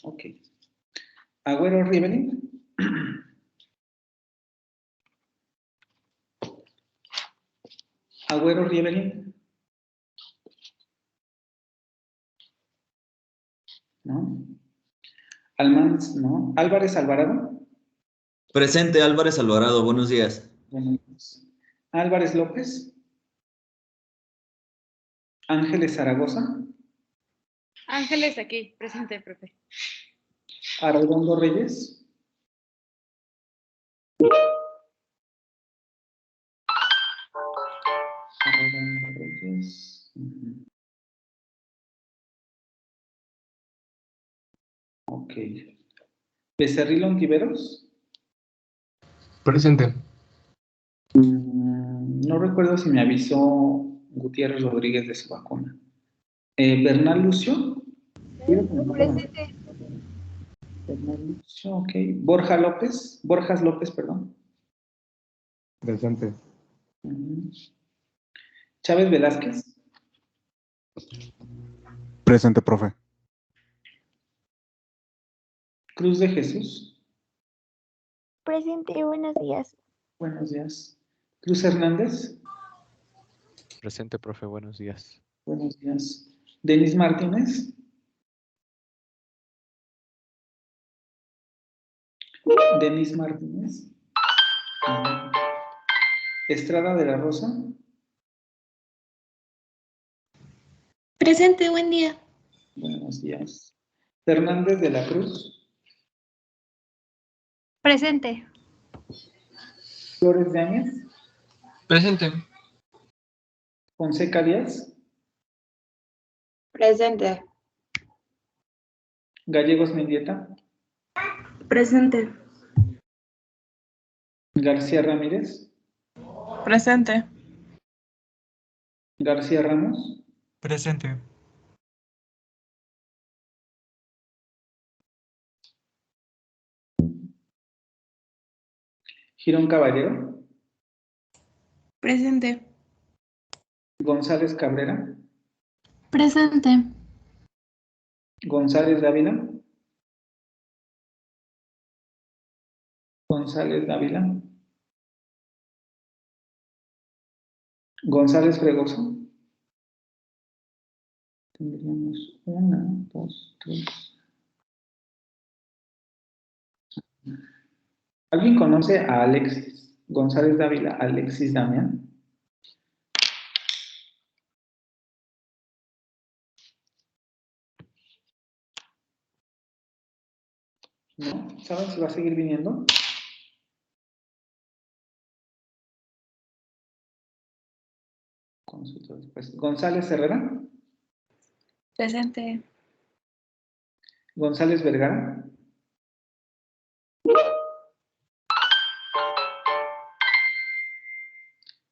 Ok. Agüero Rivelin. Agüero Rivelin. ¿No? Almanz, ¿no? Álvarez Alvarado. Presente, Álvarez Alvarado, buenos días. Buenos días. Álvarez López. Ángeles Zaragoza. Ángeles aquí, presente, profe. Arredondo Reyes. Arredondo Reyes. Ok. Becerril Ontiveros. Presente. No recuerdo si me avisó Gutiérrez Rodríguez de su vacuna. Bernal Lucio. Presente. Bernal Lucio, ok. Borjas López, perdón. Presente. Chávez Velázquez. Presente, profe. Cruz de Jesús. Presente, buenos días. Buenos días. Cruz Hernández. Presente, profe, buenos días. Buenos días. Denis Martínez. Denis Martínez. Estrada de la Rosa. Presente, buen día. Buenos días. Fernández de la Cruz. Presente. Flores de Áñez. Presente. Fonseca Díaz. Presente. Gallegos Mendieta. Presente. García Ramírez. Presente. García Ramos. Presente. Girón Caballero. Presente. González Cabrera. Presente. González Dávila. González Dávila. González Fregoso. Tendríamos 1, 2, 3. ¿Alguien conoce a Alexis González Dávila? Alexis Damián. ¿No? ¿Saben si va a seguir viniendo? Consulta después. González Herrera. Presente. González Vergara.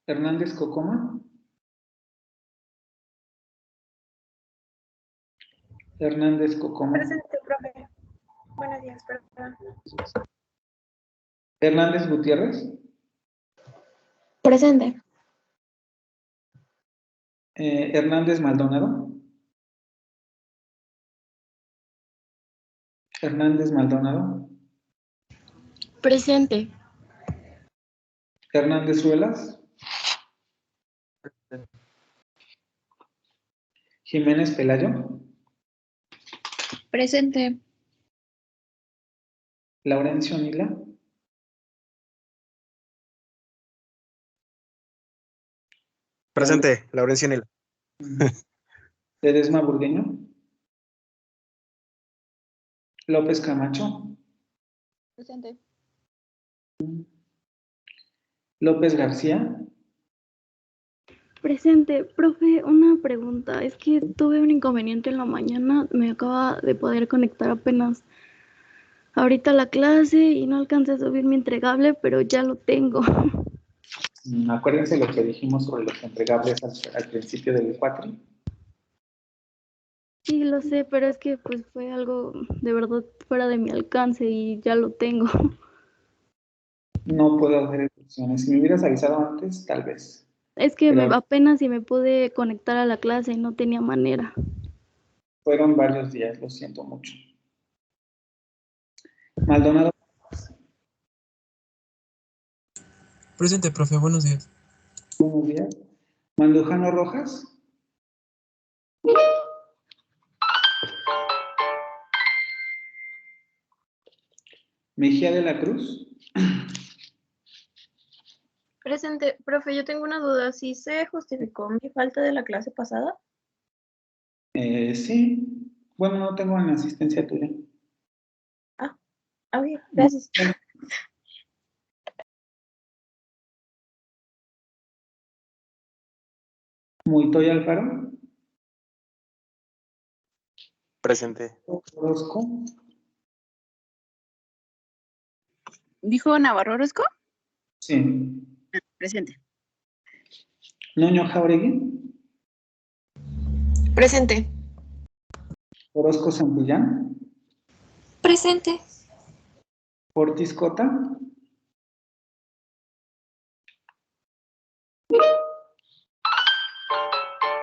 Hernández Cocoma. Hernández Cocoma. Presente, profe. Buenos días, perdón. Hernández Gutiérrez. Presente. Hernández Maldonado. Hernández Maldonado. Presente. Hernández Ruelas. Jiménez Pelayo. Presente. Laurencio Nila. Presente, Laurencio Nila. Ledesma Burgueño. López Camacho. Presente. López García. Presente, profe, una pregunta. Es que tuve un inconveniente en la mañana, me acaba de poder conectar apenas ahorita a la clase y no alcancé a subir mi entregable, pero ya lo tengo. Acuérdense lo que dijimos sobre los entregables al principio del cuatri. Sí, lo sé, pero es que pues fue algo de verdad fuera de mi alcance y ya lo tengo. No puedo hacer excepciones. Si me hubieras avisado antes, tal vez. Es que Pero apenas si me pude conectar a la clase y no tenía manera. Fueron varios días, lo siento mucho. Maldonado. Presente, profe. Buenos días. Buenos días. Mandujano Rojas. Mejía de la Cruz. Presente. Profe, yo tengo una duda. ¿Sí se justificó mi falta de la clase pasada? Sí. Bueno, no tengo en asistencia tuya. Ok, gracias. Muitoy Alfaro. Presente. Orozco. ¿Dijo Navarro Orozco? Sí. Presente. Nuño Jauregui. Presente. Orozco Santillán. Presente. Ortiz Cota.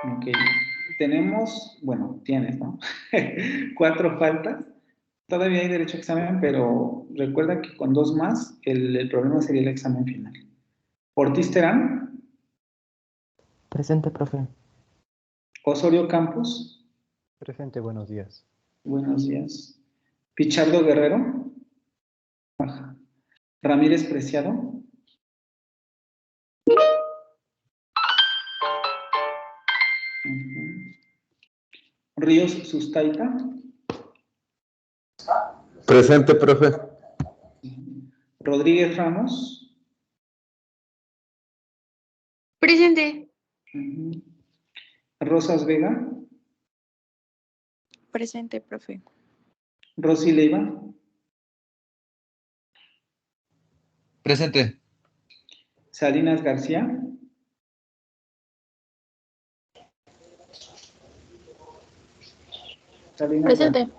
Ok. Tenemos, bueno, tienes, ¿no? 4 faltas. Todavía hay derecho a examen, pero recuerda que con 2 más, el problema sería el examen final. Ortiz Terán. Presente, profe. Osorio Campos. Presente, buenos días. Buenos días. Pichardo Guerrero. Baja. Ramírez Preciado. Ríos Sustaita. Presente, profe. Rodríguez Ramos. Presente. Rosas Vega. Presente, profe. Rosy Leiva. Presente. Salinas García. Salinas Presente.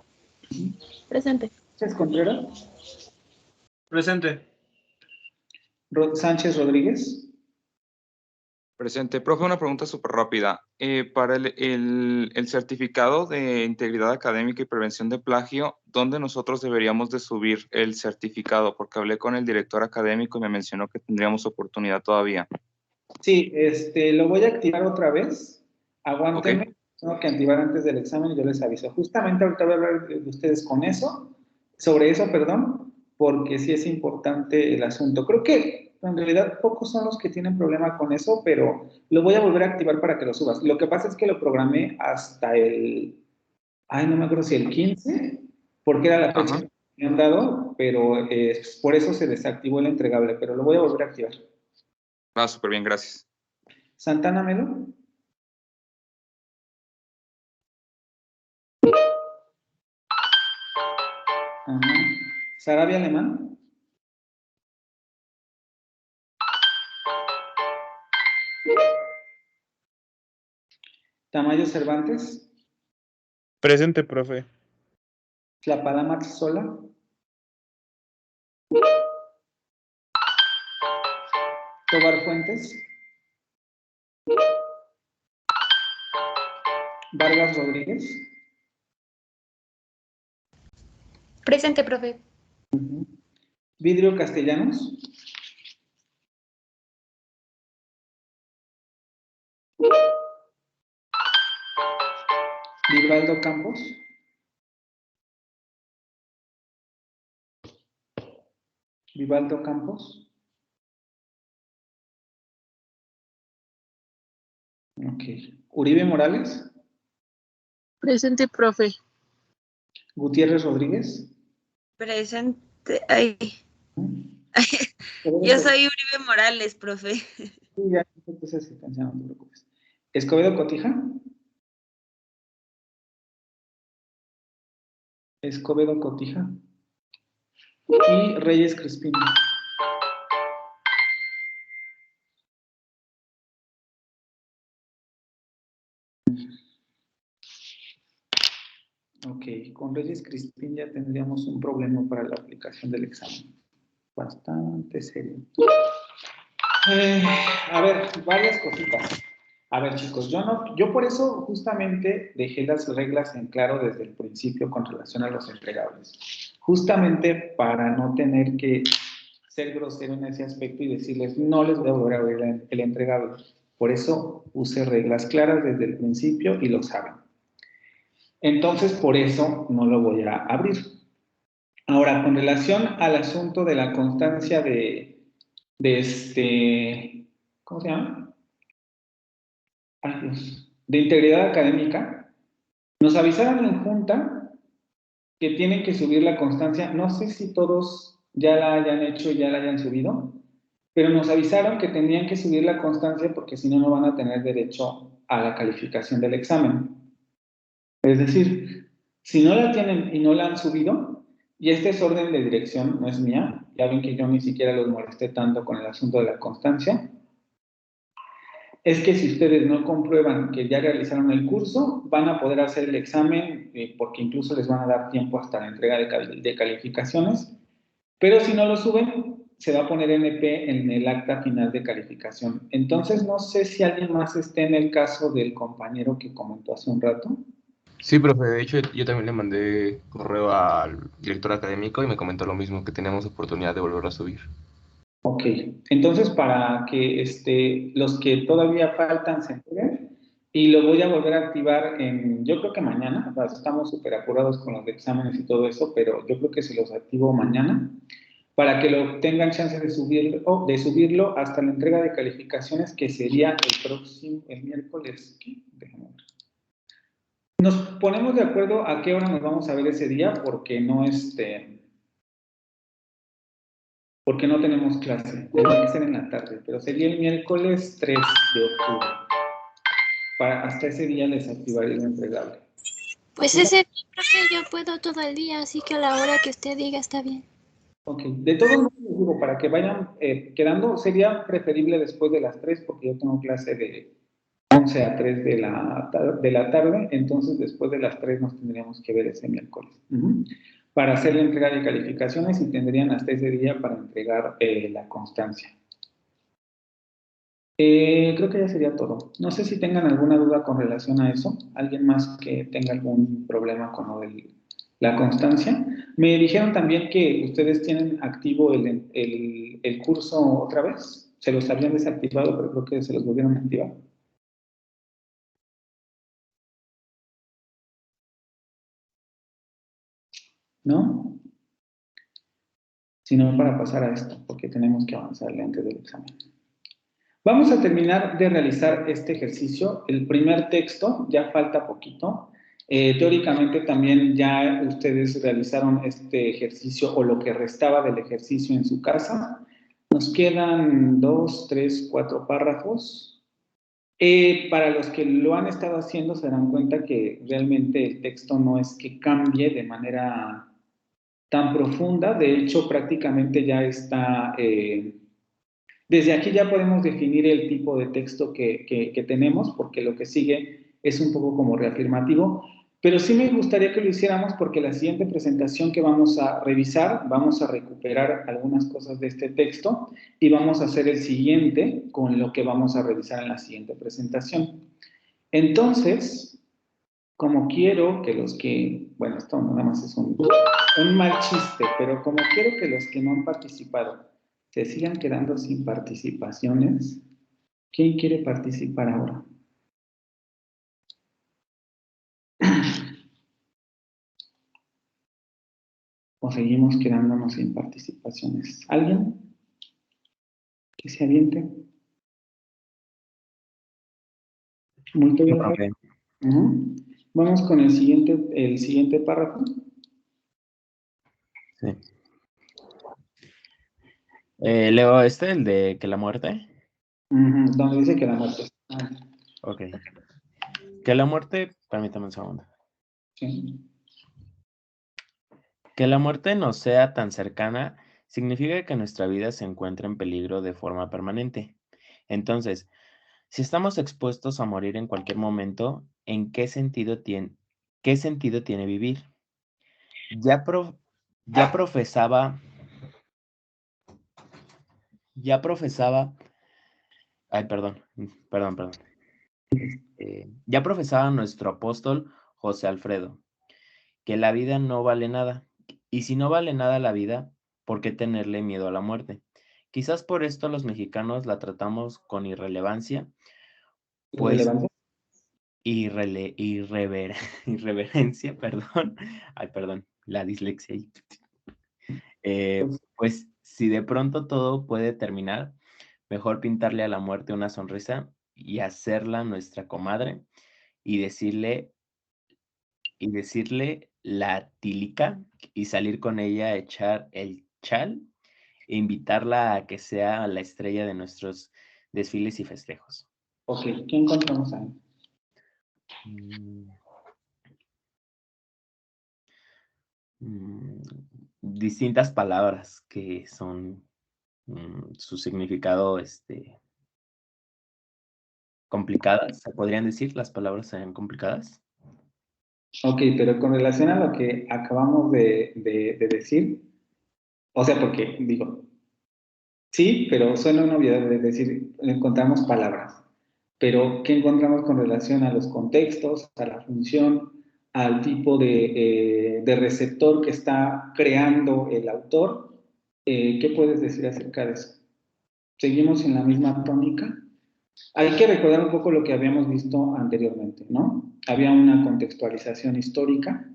Presente. Sánchez Contreras. Presente. Sánchez Rodríguez. Presente. Profe, una pregunta súper rápida. Para el certificado de integridad académica y prevención de plagio, ¿dónde nosotros deberíamos de subir el certificado? Porque hablé con el director académico y me mencionó que tendríamos oportunidad todavía. Sí, lo voy a activar otra vez. Aguántenme. Ok. Tengo que activar antes del examen y yo les aviso. Justamente ahorita voy a hablar de ustedes sobre eso, perdón, porque sí es importante el asunto. Creo que en realidad pocos son los que tienen problema con eso, pero lo voy a volver a activar para que lo subas. Lo que pasa es que lo programé hasta no me acuerdo si el 15, porque era la fecha que me han dado, pero por eso se desactivó el entregable, pero lo voy a volver a activar. Súper bien, gracias. Santana Melo. Sarabia Alemán. Tamayo Cervantes. Presente, profe. Tlapalamax Sola. Tobar Fuentes. Vargas Rodríguez. Presente, profe. Vidrio Castellanos. Vivaldo Campos. Vivaldo Campos. Ok. Uribe Morales. Presente, profe. Gutiérrez Rodríguez. Presente. Ay. Yo soy Uribe Morales, profe. Sí, ya, entonces no te preocupes. Escobedo Cotija. Escobedo Cotija. Y Reyes Crispín. Ok, con Reyes Crispín ya tendríamos un problema para la aplicación del examen. Bastante serio. A ver, varias cositas. A ver, chicos, yo por eso justamente dejé las reglas en claro desde el principio con relación a los entregables. Justamente para no tener que ser grosero en ese aspecto y decirles, no les voy a volver a abrir el entregable. Por eso puse reglas claras desde el principio y lo saben. Entonces, por eso no lo voy a abrir. Ahora, con relación al asunto de la constancia ¿cómo se llama? Ay, Dios, de integridad académica, nos avisaron en junta que tienen que subir la constancia. No sé si todos ya la hayan hecho y ya la hayan subido, pero nos avisaron que tenían que subir la constancia porque si no, no van a tener derecho a la calificación del examen. Es decir, si no la tienen y no la han subido, y este es orden de dirección, no es mía, ya ven que yo ni siquiera los molesté tanto con el asunto de la constancia, es que si ustedes no comprueban que ya realizaron el curso, van a poder hacer el examen, porque incluso les van a dar tiempo hasta la entrega de calificaciones, pero si no lo suben, se va a poner NP en el acta final de calificación. Entonces, no sé si alguien más esté en el caso del compañero que comentó hace un rato. Sí, profe, de hecho yo también le mandé correo al director académico y me comentó lo mismo, que teníamos oportunidad de volverlo a subir. Ok, entonces para que los que todavía faltan se entreguen, y lo voy a volver a activar yo creo que mañana, estamos súper apurados con los exámenes y todo eso, pero yo creo que se los activo mañana, para que lo tengan chance de subirlo hasta la entrega de calificaciones, que sería el miércoles, ¿qué? Déjame ver. Nos ponemos de acuerdo a qué hora nos vamos a ver ese día, porque no porque no tenemos clase, tendría que ser en la tarde, pero sería el miércoles 3 de octubre. Hasta ese día les activaré el entregable. Pues ese día, profe, yo puedo todo el día, así que a la hora que usted diga está bien. Ok, de todos modos, les digo, para que vayan quedando, sería preferible después de las 3, porque yo tengo clase de 11 a 3 de la tarde, entonces después de las 3 nos tendríamos que ver ese miércoles. Para hacer la entrega de calificaciones y tendrían hasta ese día para entregar la constancia. Creo que ya sería todo. No sé si tengan alguna duda con relación a eso. ¿Alguien más que tenga algún problema con lo de la constancia? Me dijeron también que ustedes tienen activo el curso otra vez. Se los habían desactivado, pero creo que se los volvieron a activar. ¿No? Sino para pasar a esto, porque tenemos que avanzarle antes del examen. Vamos a terminar de realizar este ejercicio. El primer texto, ya falta poquito. Teóricamente también ya ustedes realizaron este ejercicio o lo que restaba del ejercicio en su casa. Nos quedan 2, 3, 4 párrafos. Para los que lo han estado haciendo se dan cuenta que realmente el texto no es que cambie de manera tan profunda. De hecho, prácticamente ya está... desde aquí ya podemos definir el tipo de texto que tenemos, porque lo que sigue es un poco como reafirmativo, pero sí me gustaría que lo hiciéramos porque la siguiente presentación que vamos a revisar, vamos a recuperar algunas cosas de este texto y vamos a hacer el siguiente con lo que vamos a revisar en la siguiente presentación. Entonces, como quiero que los que, bueno, esto nada más es un mal chiste, pero como quiero que los que no han participado se sigan quedando sin participaciones, ¿quién quiere participar ahora? ¿O seguimos quedándonos sin participaciones? ¿Alguien que se aviente? Muy bien. Vamos con el siguiente párrafo. Sí. Leo el de que la muerte. Donde dice que la muerte. Ok. Que la muerte, permítame un segundo. Sí. Que la muerte nos sea tan cercana significa que nuestra vida se encuentra en peligro de forma permanente. Entonces, si estamos expuestos a morir en cualquier momento, ¿en qué sentido tiene vivir? Ya profesaba. Ay, perdón. Ya profesaba nuestro apóstol José Alfredo, que la vida no vale nada. Y si no vale nada la vida, ¿por qué tenerle miedo a la muerte? Quizás por esto los mexicanos la tratamos con irrelevancia, pues ¿Irrelevancia? irreverencia, perdón. Ay, perdón, la dislexia ahí. Pues si de pronto todo puede terminar, mejor pintarle a la muerte una sonrisa y hacerla nuestra comadre y decirle la tilica y salir con ella a echar el chal e invitarla a que sea la estrella de nuestros desfiles y festejos. Ok, ¿qué encontramos ahí? Distintas palabras que son su significado complicadas, ¿se podrían decir? Las palabras serían complicadas. Ok, pero con relación a lo que acabamos de decir, o sea, porque digo, sí, pero suena una obviedad de decir, encontramos palabras, pero ¿qué encontramos con relación a los contextos, a la función, al tipo de receptor que está creando el autor? ¿Qué puedes decir acerca de eso? ¿Seguimos en la misma tónica? Hay que recordar un poco lo que habíamos visto anteriormente, ¿no? Había una contextualización histórica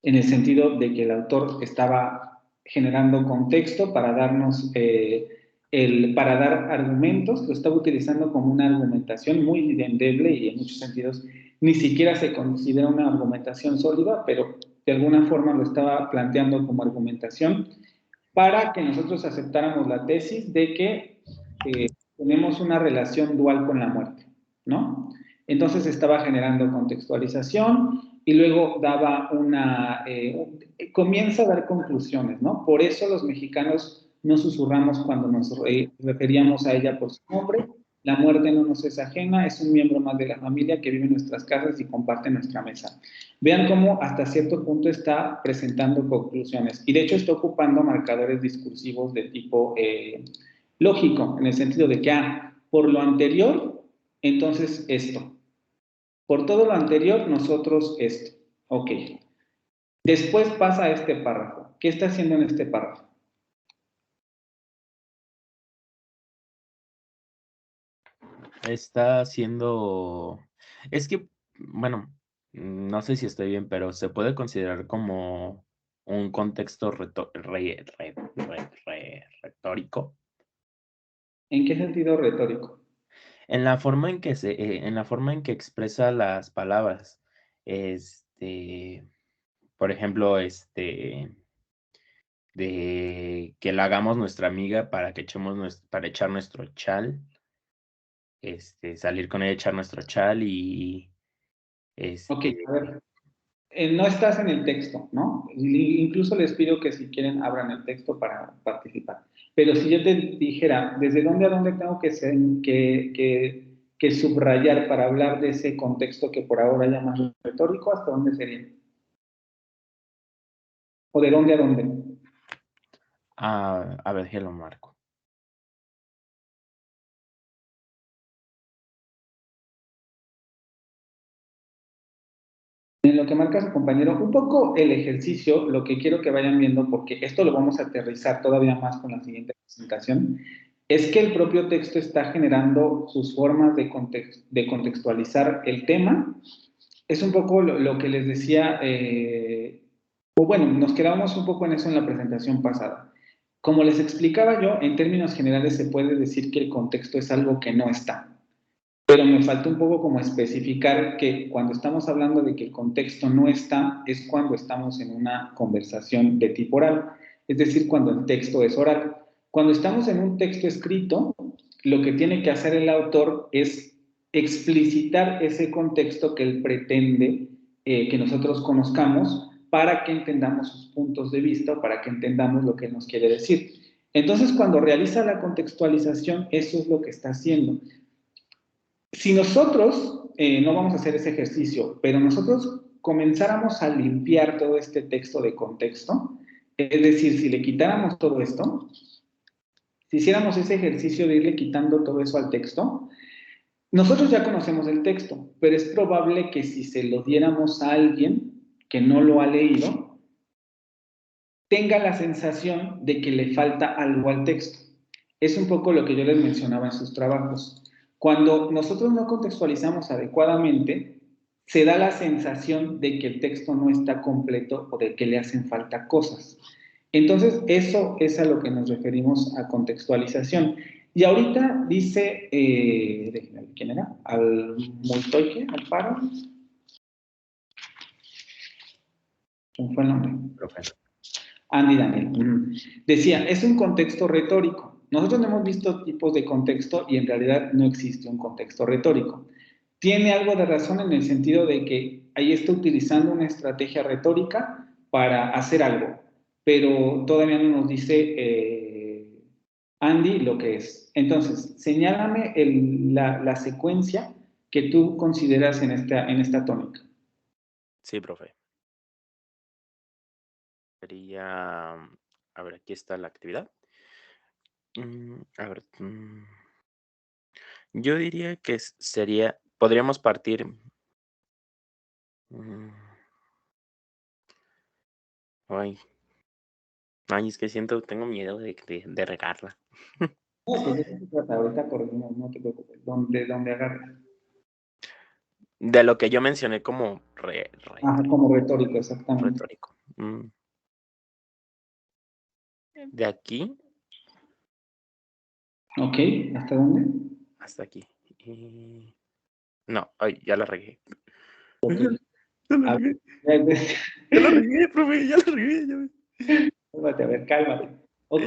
en el sentido de que el autor estaba generando contexto para darnos, para dar argumentos, lo estaba utilizando como una argumentación muy endeble y en muchos sentidos ni siquiera se considera una argumentación sólida, pero de alguna forma lo estaba planteando como argumentación para que nosotros aceptáramos la tesis de que tenemos una relación dual con la muerte, ¿no? Entonces estaba generando contextualización y luego daba comienza a dar conclusiones, ¿no? Por eso los mexicanos no susurramos cuando nos referíamos a ella por su nombre. La muerte no nos es ajena, es un miembro más de la familia que vive en nuestras casas y comparte nuestra mesa. Vean cómo hasta cierto punto está presentando conclusiones y de hecho está ocupando marcadores discursivos de tipo lógico, en el sentido de que, por lo anterior, entonces esto. Por todo lo anterior, nosotros esto. Ok. Después pasa a este párrafo. ¿Qué está haciendo en este párrafo? Está haciendo... Es que, bueno, no sé si estoy bien, pero se puede considerar como un contexto retórico. ¿En qué sentido retórico? En la forma en que en la forma en que expresa las palabras. Por ejemplo, de que la hagamos nuestra amiga para que para echar nuestro chal. Salir con ella, echar nuestro chal y Ok, a ver. No estás en el texto, ¿no? Incluso les pido que si quieren abran el texto para participar. Pero si yo te dijera, ¿desde dónde a dónde tengo que subrayar para hablar de ese contexto que por ahora llamas retórico? ¿Hasta dónde sería? ¿O de dónde a dónde? A ver, ya lo marco. En lo que marca su compañero, un poco el ejercicio, lo que quiero que vayan viendo, porque esto lo vamos a aterrizar todavía más con la siguiente presentación, es que el propio texto está generando sus formas de contextualizar el tema. Es un poco lo que les decía, o bueno, nos quedamos un poco en eso en la presentación pasada. Como les explicaba yo, en términos generales se puede decir que el contexto es algo que no está. Pero me falta un poco como especificar que cuando estamos hablando de que el contexto no está, es cuando estamos en una conversación de tipo oral, es decir, cuando el texto es oral. Cuando estamos en un texto escrito, lo que tiene que hacer el autor es explicitar ese contexto que él pretende que nosotros conozcamos para que entendamos sus puntos de vista o para que entendamos lo que él nos quiere decir. Entonces, cuando realiza la contextualización, eso es lo que está haciendo. Si nosotros, no vamos a hacer ese ejercicio, pero nosotros comenzáramos a limpiar todo este texto de contexto, es decir, si le quitáramos todo esto, si hiciéramos ese ejercicio de irle quitando todo eso al texto, Nosotros ya conocemos el texto, pero es probable que si se lo diéramos a alguien que no lo ha leído, tenga la sensación de que le falta algo al texto. Es un poco lo que yo les mencionaba en sus trabajos. Cuando nosotros no contextualizamos adecuadamente, se da la sensación de que el texto no está completo o de que le hacen falta cosas. Entonces, eso es a lo que nos referimos a contextualización. Y ahorita dice, déjenme ver, ¿quién era? Al Multoike, al Faro. ¿Quién fue el nombre? Andy Daniel. Decía, es un contexto retórico. Nosotros no hemos visto tipos de contexto y en realidad no existe un contexto retórico. Tiene algo de razón en el sentido de que ahí está utilizando una estrategia retórica para hacer algo, pero todavía no nos dice Andy lo que es. Entonces, señálame la secuencia que tú consideras en esta tónica. Sí, profe. Sería, a ver, aquí está la actividad. A ver, yo diría que sería, podríamos partir. Ay, es que tengo miedo de regarla. No, pues eso se trata, ahorita corregimos, no te preocupes, donde agarres. De lo que yo mencioné como como retórico, exactamente. Retórico. De aquí. Ok, ¿hasta dónde? Hasta aquí. No, ay, ya la regué. Okay. Ya la regué, profe, ya la regué. Cálmate, a ver, cálmate. Ok,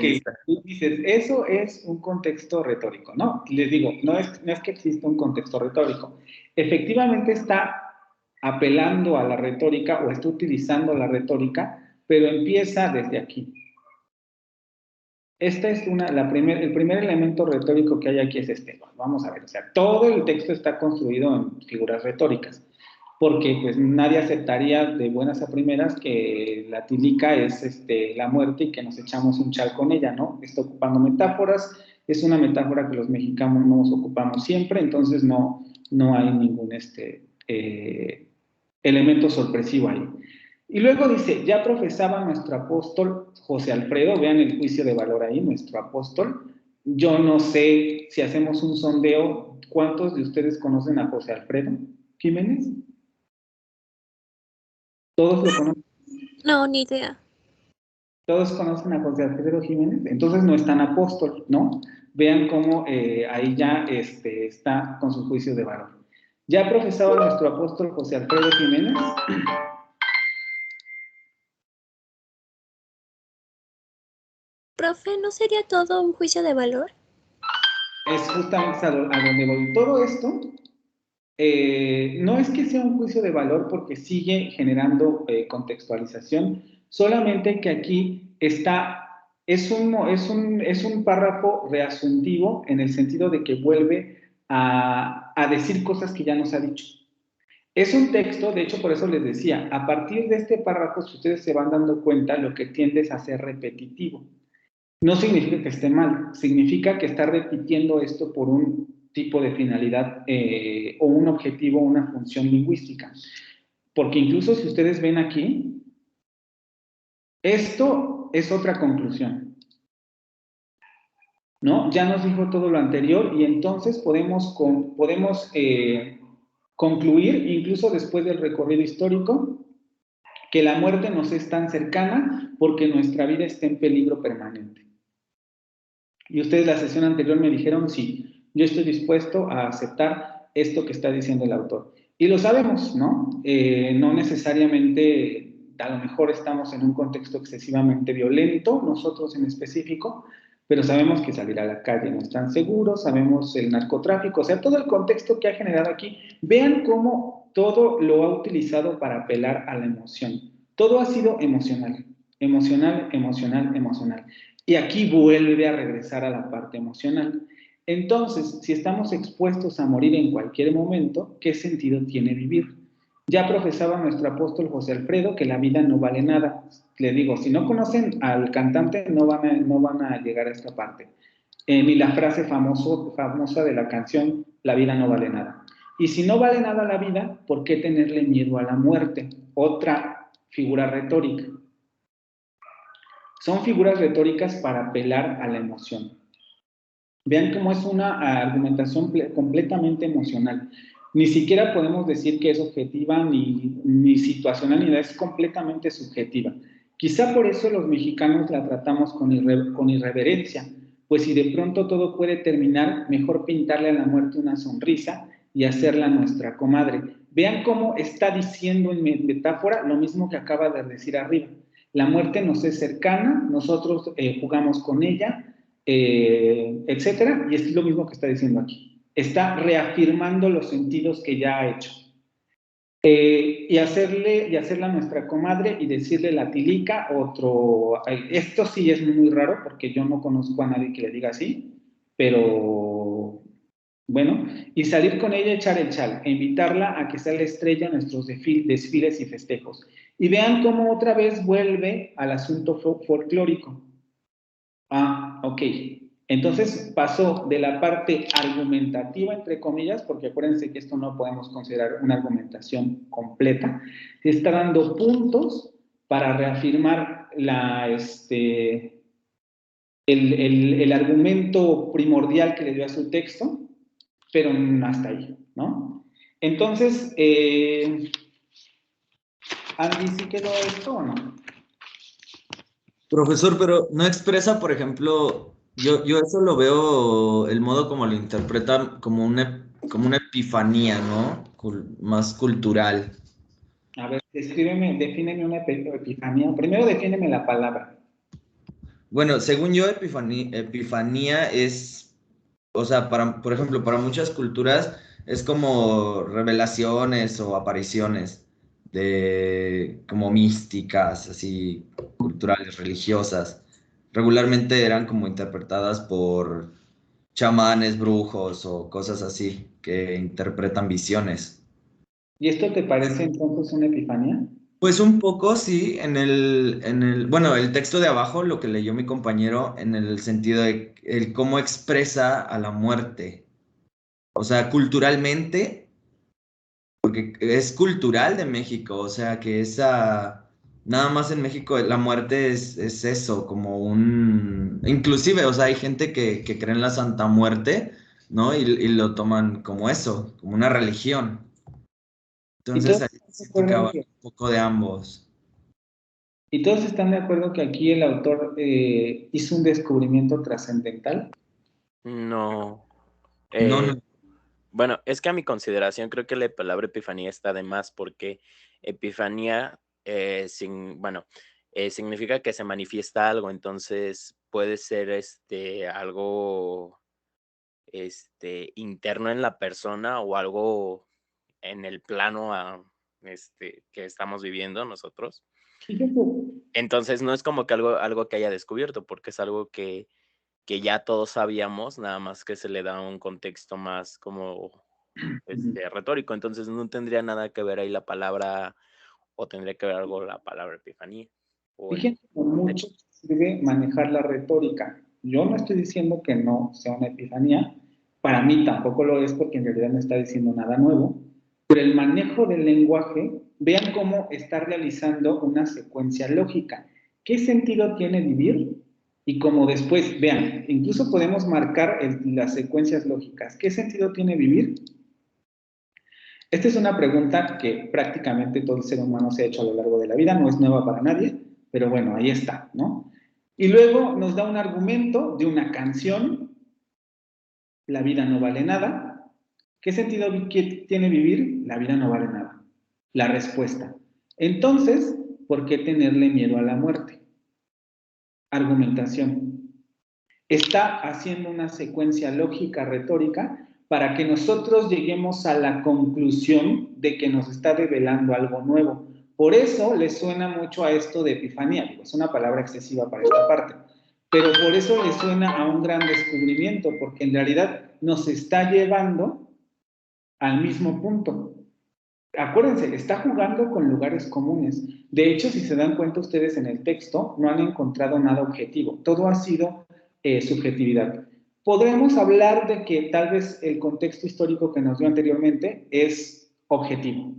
tú dices, eso es un contexto retórico, ¿no? Les digo, no es que exista un contexto retórico. Efectivamente está apelando a la retórica o está utilizando la retórica, pero empieza desde aquí. Esta es el primer elemento retórico que hay aquí es este. Vamos a ver, o sea, todo el texto está construido en figuras retóricas, porque pues nadie aceptaría de buenas a primeras que la tílica es la muerte y que nos echamos un chal con ella, ¿no? Está ocupando metáforas, es una metáfora que los mexicanos nos ocupamos siempre, entonces no hay ningún elemento sorpresivo ahí. Y luego dice, ya profesaba nuestro apóstol José Alfredo, vean el juicio de valor ahí, nuestro apóstol. Yo no sé si hacemos un sondeo, ¿cuántos de ustedes conocen a José Alfredo Jiménez? ¿Todos lo conocen? No, ni idea. ¿Todos conocen a José Alfredo Jiménez? Entonces no es tan apóstol, ¿no? Vean cómo ahí ya está con su juicio de valor. Ya profesaba nuestro apóstol José Alfredo Jiménez. Profe, ¿no sería todo un juicio de valor? Es justamente a donde voy. Todo esto no es que sea un juicio de valor porque sigue generando contextualización, solamente que aquí es un párrafo reasuntivo en el sentido de que vuelve a decir cosas que ya nos ha dicho. Es un texto, de hecho por eso les decía, a partir de este párrafo, si ustedes se van dando cuenta, lo que tiende es a ser repetitivo. No significa que esté mal, significa que está repitiendo esto por un tipo de finalidad o un objetivo, una función lingüística. Porque incluso si ustedes ven aquí, esto es otra conclusión, ¿no? Ya nos dijo todo lo anterior y entonces podemos concluir, incluso después del recorrido histórico, que la muerte nos es tan cercana porque nuestra vida está en peligro permanente. Y ustedes la sesión anterior me dijeron, sí, yo estoy dispuesto a aceptar esto que está diciendo el autor. Y lo sabemos, ¿no? No necesariamente, a lo mejor estamos en un contexto excesivamente violento, nosotros en específico, pero sabemos que salir a la calle no es tan seguro, sabemos el narcotráfico, o sea, todo el contexto que ha generado aquí. Vean cómo todo lo ha utilizado para apelar a la emoción. Todo ha sido emocional, emocional, emocional, emocional. Y aquí vuelve a regresar a la parte emocional. Entonces, si estamos expuestos a morir en cualquier momento, ¿qué sentido tiene vivir? Ya profesaba nuestro apóstol José Alfredo que la vida no vale nada. Le digo, si no conocen al cantante, no van a llegar a esta parte. Ni la frase famosa de la canción, la vida no vale nada. Y si no vale nada la vida, ¿por qué tenerle miedo a la muerte? Otra figura retórica. Son figuras retóricas para apelar a la emoción. Vean cómo es una argumentación completamente emocional. Ni siquiera podemos decir que es objetiva ni situacional, ni nada, es completamente subjetiva. Quizá por eso los mexicanos la tratamos con irreverencia, pues si de pronto todo puede terminar, mejor pintarle a la muerte una sonrisa y hacerla nuestra comadre. Vean cómo está diciendo en metáfora lo mismo que acaba de decir arriba. La muerte nos es cercana, nosotros jugamos con ella, etcétera, y es lo mismo que está diciendo aquí. Está reafirmando los sentidos que ya ha hecho. Y hacerla nuestra comadre y decirle la tilica, esto sí es muy raro porque yo no conozco a nadie que le diga así, pero bueno, y salir con ella, echar el chal, e invitarla a que sea la estrella en nuestros desfiles y festejos. Y vean cómo otra vez vuelve al asunto folclórico. Ok. Entonces pasó de la parte argumentativa, entre comillas, porque acuérdense que esto no podemos considerar una argumentación completa, está dando puntos para reafirmar el argumento primordial que le dio a su texto, pero hasta ahí, ¿no? Entonces, Andy, ¿sí quedó esto o no? Profesor, pero no expresa, por ejemplo, yo eso lo veo, el modo como lo interpreta como una epifanía, ¿no? Más cultural. A ver, defíneme una epifanía. Primero defíneme la palabra. Bueno, según yo, epifanía es, o sea, por ejemplo, para muchas culturas es como revelaciones o apariciones como místicas, así, culturales, religiosas. Regularmente eran como interpretadas por chamanes, brujos o cosas así, que interpretan visiones. ¿Y esto te parece entonces una epifanía? Pues un poco, sí, bueno, el texto de abajo, lo que leyó mi compañero, en el sentido de el cómo expresa a la muerte. O sea, culturalmente, porque es cultural de México, o sea, que nada más en México la muerte es eso, como inclusive, o sea, hay gente que cree en la Santa Muerte, ¿no? Y lo toman como eso, como una religión. Entonces, ahí se tocaba un poco de ambos. ¿Y todos están de acuerdo que aquí el autor hizo un descubrimiento trascendental? No. No. Bueno, es que a mi consideración creo que la palabra epifanía está de más porque epifanía, significa que se manifiesta algo, entonces puede ser algo interno en la persona o algo en el plano que estamos viviendo nosotros. Entonces no es como que algo que haya descubierto, porque es algo que ya todos sabíamos, nada más que se le da un contexto más como retórico. Entonces no tendría nada que ver ahí la palabra, o tendría que ver algo la palabra epifanía. Fíjense que mucho sirve manejar la retórica. Yo no estoy diciendo que no sea una epifanía, para mí tampoco lo es porque en realidad no está diciendo nada nuevo, pero el manejo del lenguaje, vean cómo está realizando una secuencia lógica. ¿Qué sentido tiene vivir? Y como después, vean, incluso podemos marcar las secuencias lógicas. ¿Qué sentido tiene vivir? Esta es una pregunta que prácticamente todo el ser humano se ha hecho a lo largo de la vida, no es nueva para nadie, pero bueno, ahí está, ¿no? Y luego nos da un argumento de una canción, la vida no vale nada. ¿Qué sentido tiene vivir? La vida no vale nada. La respuesta. Entonces, ¿por qué tenerle miedo a la muerte? Argumentación. Está haciendo una secuencia lógica retórica para que nosotros lleguemos a la conclusión de que nos está revelando algo nuevo. Por eso le suena mucho a esto de epifanía, es una palabra excesiva para esta parte, pero por eso le suena a un gran descubrimiento, porque en realidad nos está llevando al mismo punto. Acuérdense, está jugando con lugares comunes. De hecho, si se dan cuenta ustedes en el texto, no han encontrado nada objetivo. Todo ha sido subjetividad. podremos hablar de que tal vez el contexto histórico que nos dio anteriormente es objetivo.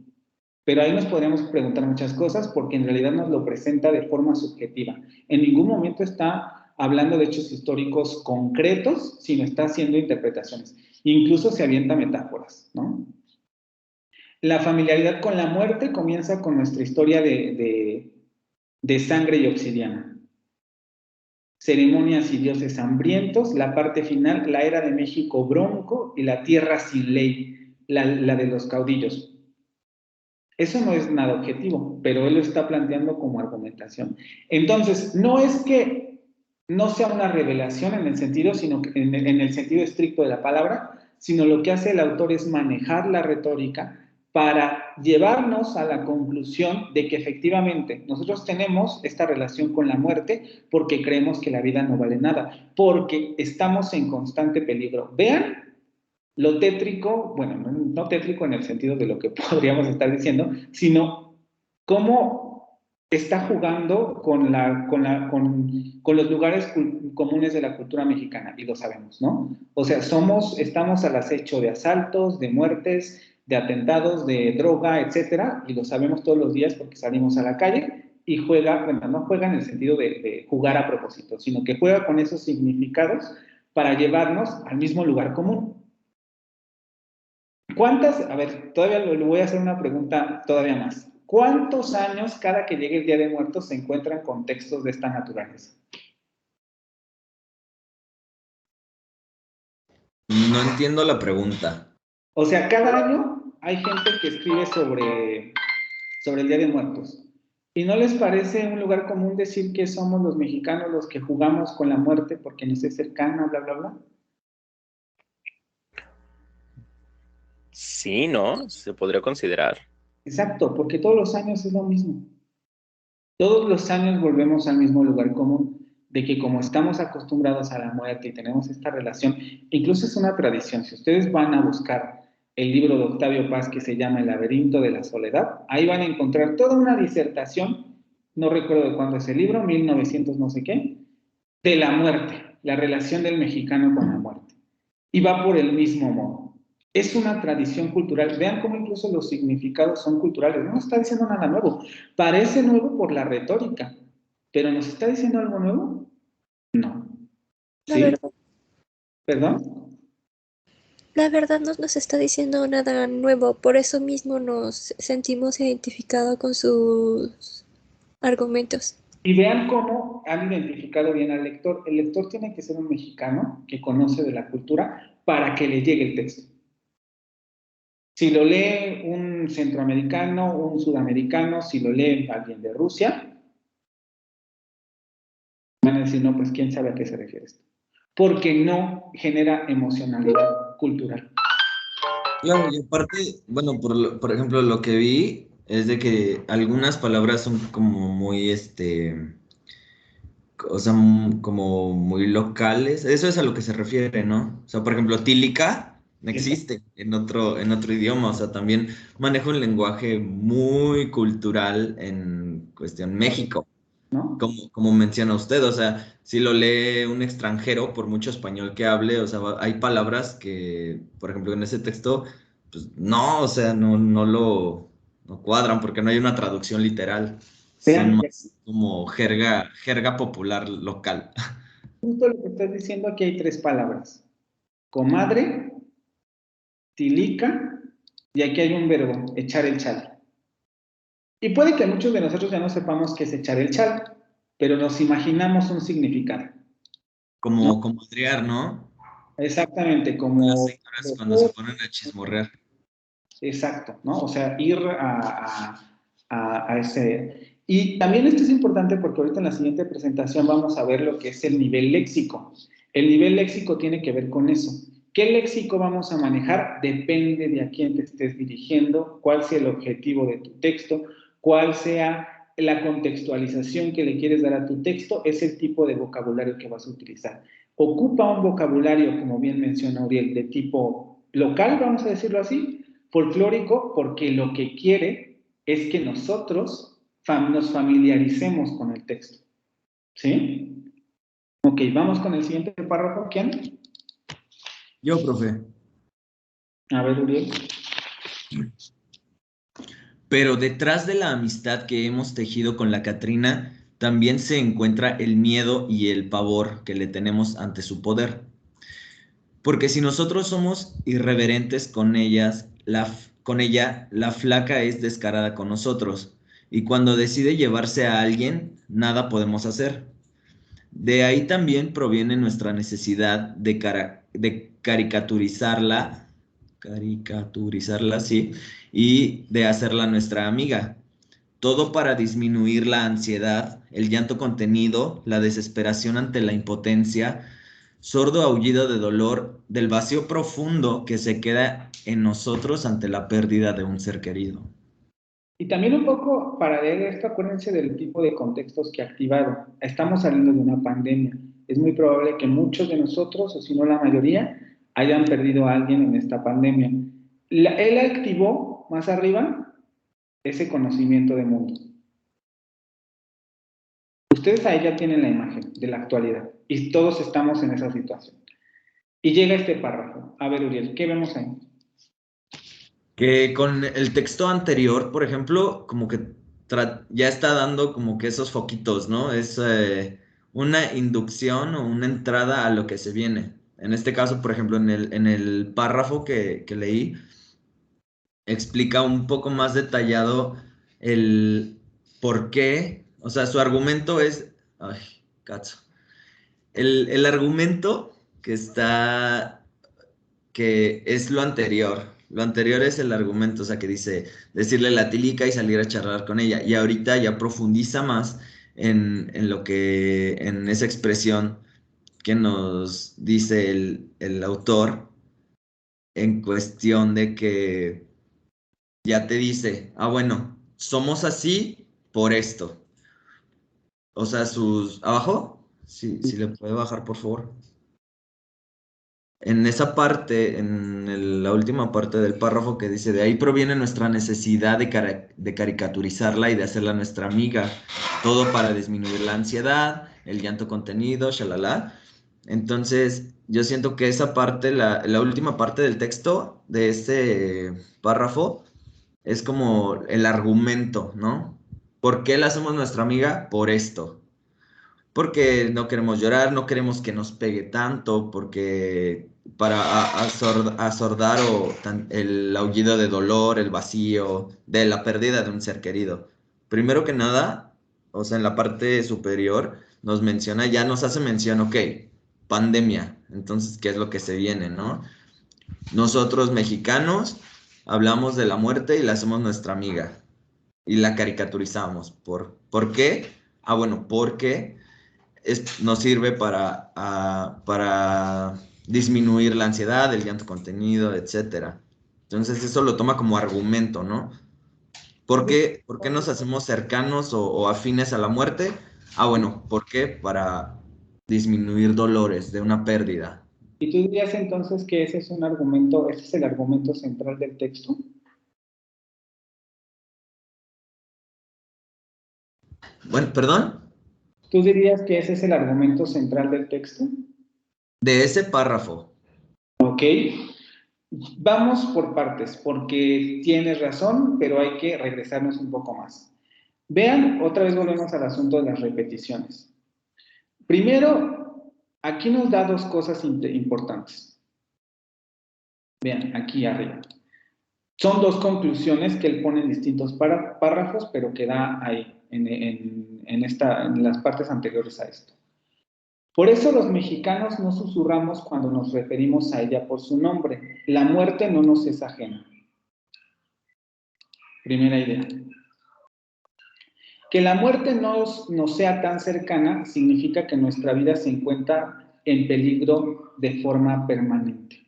Pero ahí nos podríamos preguntar muchas cosas porque en realidad nos lo presenta de forma subjetiva. En ningún momento está hablando de hechos históricos concretos, sino está haciendo interpretaciones. Incluso se avienta metáforas, ¿no? La familiaridad con la muerte comienza con nuestra historia de sangre y obsidiana. Ceremonias y dioses hambrientos, la parte final, la era de México bronco y la tierra sin ley, la de los caudillos. Eso no es nada objetivo, pero él lo está planteando como argumentación. Entonces, no es que no sea una revelación en el sentido, sino que en el sentido estricto de la palabra, sino lo que hace el autor es manejar la retórica para llevarnos a la conclusión de que efectivamente nosotros tenemos esta relación con la muerte porque creemos que la vida no vale nada, porque estamos en constante peligro. Vean lo tétrico, bueno, no tétrico en el sentido de lo que podríamos estar diciendo, sino cómo está jugando con los lugares comunes de la cultura mexicana, y lo sabemos, ¿no? O sea, estamos al acecho de asaltos, de muertes, de atentados, de droga, etcétera, y lo sabemos todos los días porque salimos a la calle y juega, bueno, no juega en el sentido de jugar a propósito, sino que juega con esos significados para llevarnos al mismo lugar común. A ver, todavía le voy a hacer una pregunta todavía más. ¿Cuántos años cada que llegue el Día de Muertos se encuentran con textos de esta naturaleza? No entiendo la pregunta. O sea, cada año hay gente que escribe sobre el Día de Muertos. ¿Y no les parece un lugar común decir que somos los mexicanos los que jugamos con la muerte porque nos es cercana, bla, bla, bla? Sí, ¿no? Se podría considerar. Exacto, porque todos los años es lo mismo. Todos los años volvemos al mismo lugar común, de que como estamos acostumbrados a la muerte y tenemos esta relación, incluso es una tradición. Si ustedes van a buscar el libro de Octavio Paz que se llama El laberinto de la soledad, ahí van a encontrar toda una disertación, no recuerdo de cuándo es el libro, 1900 no sé qué, de la muerte, la relación del mexicano con la muerte. Y va por el mismo modo. Es una tradición cultural. Vean cómo incluso los significados son culturales. No nos está diciendo nada nuevo. Parece nuevo por la retórica, pero ¿nos está diciendo algo nuevo? No. La ¿Sí? verdad, ¿Perdón? la verdad no nos está diciendo nada nuevo, por eso mismo nos sentimos identificados con sus argumentos. Y vean cómo han identificado bien al lector. El lector tiene que ser un mexicano que conoce de la cultura para que le llegue el texto. Si lo lee un centroamericano, un sudamericano, si lo lee alguien de Rusia, van a decir, no, pues quién sabe a qué se refiere esto. Porque no genera emocionalidad cultural. Claro, y aparte, bueno, por ejemplo, lo que vi es de que algunas palabras son como muy, o sea, como muy locales. Eso es a lo que se refiere, ¿no? O sea, por ejemplo, tílica no existe en otro idioma. O sea, también maneja un lenguaje muy cultural en cuestión México. ¿No? Como menciona usted, o sea, si lo lee un extranjero, por mucho español que hable, o sea, hay palabras que, por ejemplo, en ese texto, pues no, o sea, no cuadran porque no hay una traducción literal. Son Vean, más como jerga popular local. justo lo que estás diciendo, aquí hay tres palabras. Comadre, tilica, y aquí hay un verbo, echar el chal. Y puede que muchos de nosotros ya no sepamos qué es echar el chal, pero nos imaginamos un significado. Como comadrear, ¿no? Exactamente, como... Las señoras cuando se ponen a chismorrear. Exacto, ¿no? O sea, ir a ese... Y también esto es importante porque ahorita en la siguiente presentación vamos a ver lo que es el nivel léxico. El nivel léxico tiene que ver con eso. ¿Qué léxico vamos a manejar? Depende de a quién te estés dirigiendo, cuál sea el objetivo de tu texto, cuál sea la contextualización que le quieres dar a tu texto, es el tipo de vocabulario que vas a utilizar. Ocupa un vocabulario, como bien menciona Uriel, de tipo local, vamos a decirlo así, folclórico, porque lo que quiere es que nosotros nos familiaricemos con el texto. ¿Sí? Ok, vamos con el siguiente párrafo. ¿Quién? Yo, profe. A ver, Uriel. Pero detrás de la amistad que hemos tejido con la Catrina, también se encuentra el miedo y el pavor que le tenemos ante su poder. Porque si nosotros somos irreverentes con ella, la flaca es descarada con nosotros. Y cuando decide llevarse a alguien, nada podemos hacer. De ahí también proviene nuestra necesidad de caricaturizarla, sí, y de hacerla nuestra amiga. Todo para disminuir la ansiedad, el llanto contenido, la desesperación ante la impotencia, sordo aullido de dolor, del vacío profundo que se queda en nosotros ante la pérdida de un ser querido. Y también un poco para leer esto, acuérdense del tipo de contextos que activaron. Estamos saliendo de una pandemia. Es muy probable que muchos de nosotros, o si no la mayoría, hayan perdido a alguien en esta pandemia. Él activó más arriba ese conocimiento de mundo. Ustedes ahí ya tienen la imagen de la actualidad y todos estamos en esa situación. Y llega este párrafo. A ver, Uriel, ¿qué vemos ahí? Que con el texto anterior, por ejemplo, como que ya está dando como que esos foquitos, ¿no? Es una inducción o una entrada a lo que se viene. En este caso, por ejemplo, en el párrafo que leí, explica un poco más detallado el por qué, o sea, su argumento es, ay, cacho. El argumento que es lo anterior. Lo anterior es el argumento, o sea, que dice decirle la tilica y salir a charlar con ella. Y ahorita ya profundiza más en en esa expresión que nos dice el autor en cuestión de que ya te dice, bueno, somos así por esto. O sea, ¿abajo? Sí, sí le puede bajar, por favor. En esa parte, la última parte del párrafo que dice, de ahí proviene nuestra necesidad de caricaturizarla y de hacerla nuestra amiga, todo para disminuir la ansiedad, el llanto contenido, shalala. Entonces, yo siento que esa parte, la última parte del texto de este párrafo, es como el argumento, ¿no? ¿Por qué la hacemos nuestra amiga? Por esto. Porque no queremos llorar, no queremos que nos pegue tanto, porque para asordar el aullido de dolor, el vacío, de la pérdida de un ser querido. Primero que nada, o sea, en la parte superior nos menciona, ya nos hace mención, ok, pandemia, entonces, ¿qué es lo que se viene, no? Nosotros mexicanos hablamos de la muerte y la hacemos nuestra amiga y la caricaturizamos. ¿Por qué? Bueno, porque nos sirve para disminuir la ansiedad, el llanto contenido, etc. Entonces eso lo toma como argumento, ¿no? ¿Por qué nos hacemos cercanos o afines a la muerte? Bueno, ¿por qué? Para disminuir dolores de una pérdida. ¿Y tú dirías entonces que ese es un argumento, ese es el argumento central del texto? Bueno, ¿perdón? ¿Tú dirías que ese es el argumento central del texto? De ese párrafo. Ok. Vamos por partes, porque tienes razón, pero hay que regresarnos un poco más. Vean, otra vez volvemos al asunto de las repeticiones. Primero, aquí nos da dos cosas importantes. Vean, aquí arriba. Son dos conclusiones que él pone en distintos párrafos, pero que da ahí, en las partes anteriores a esto. Por eso los mexicanos no susurramos cuando nos referimos a ella por su nombre. La muerte no nos es ajena. Primera idea. Que la muerte no sea tan cercana significa que nuestra vida se encuentra en peligro de forma permanente.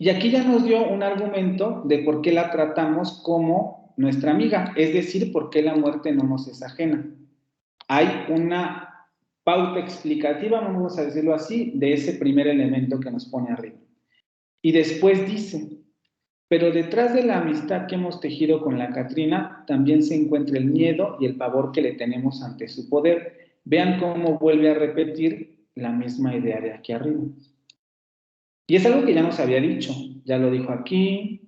Y aquí ya nos dio un argumento de por qué la tratamos como nuestra amiga, es decir, por qué la muerte no nos es ajena. Hay una pauta explicativa, vamos a decirlo así, de ese primer elemento que nos pone arriba. Y después dice, pero detrás de la amistad que hemos tejido con la Catrina, también se encuentra el miedo y el pavor que le tenemos ante su poder. Vean cómo vuelve a repetir la misma idea de aquí arriba. Y es algo que ya nos había dicho, ya lo dijo aquí,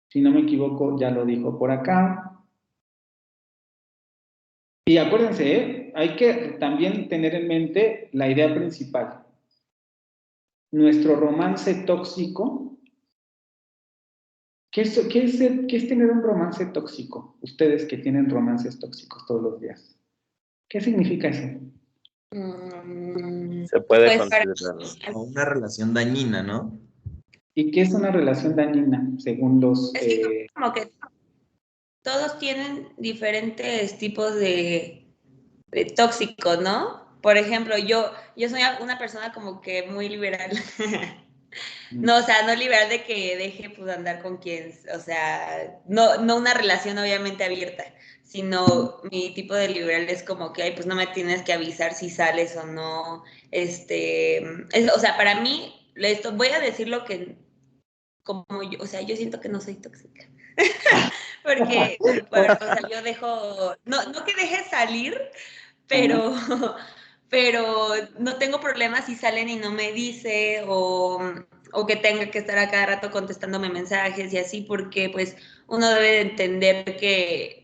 si no me equivoco, ya lo dijo por acá. Y acuérdense, hay que también tener en mente la idea principal. Nuestro romance tóxico. ¿Qué es tener un romance tóxico? Ustedes que tienen romances tóxicos todos los días. ¿Qué significa eso? Se puede Pues considerar O una relación dañina, ¿no? ¿Y qué es una relación dañina, según los... es que como que todos tienen diferentes tipos de tóxicos, ¿no? Por ejemplo, yo soy una persona como que muy liberal. No, o sea, no liberal de que deje pues andar con quien, o sea, no una relación obviamente abierta, sino mi tipo de liberal es como que, ay, pues no me tienes que avisar si sales o no, o sea, para mí, voy a decir lo que, como yo, o sea, yo siento que no soy tóxica, porque, o sea, yo dejo, no que deje salir, pero no tengo problemas si salen y no me dice o que tenga que estar a cada rato contestándome mensajes y así, porque pues uno debe de entender que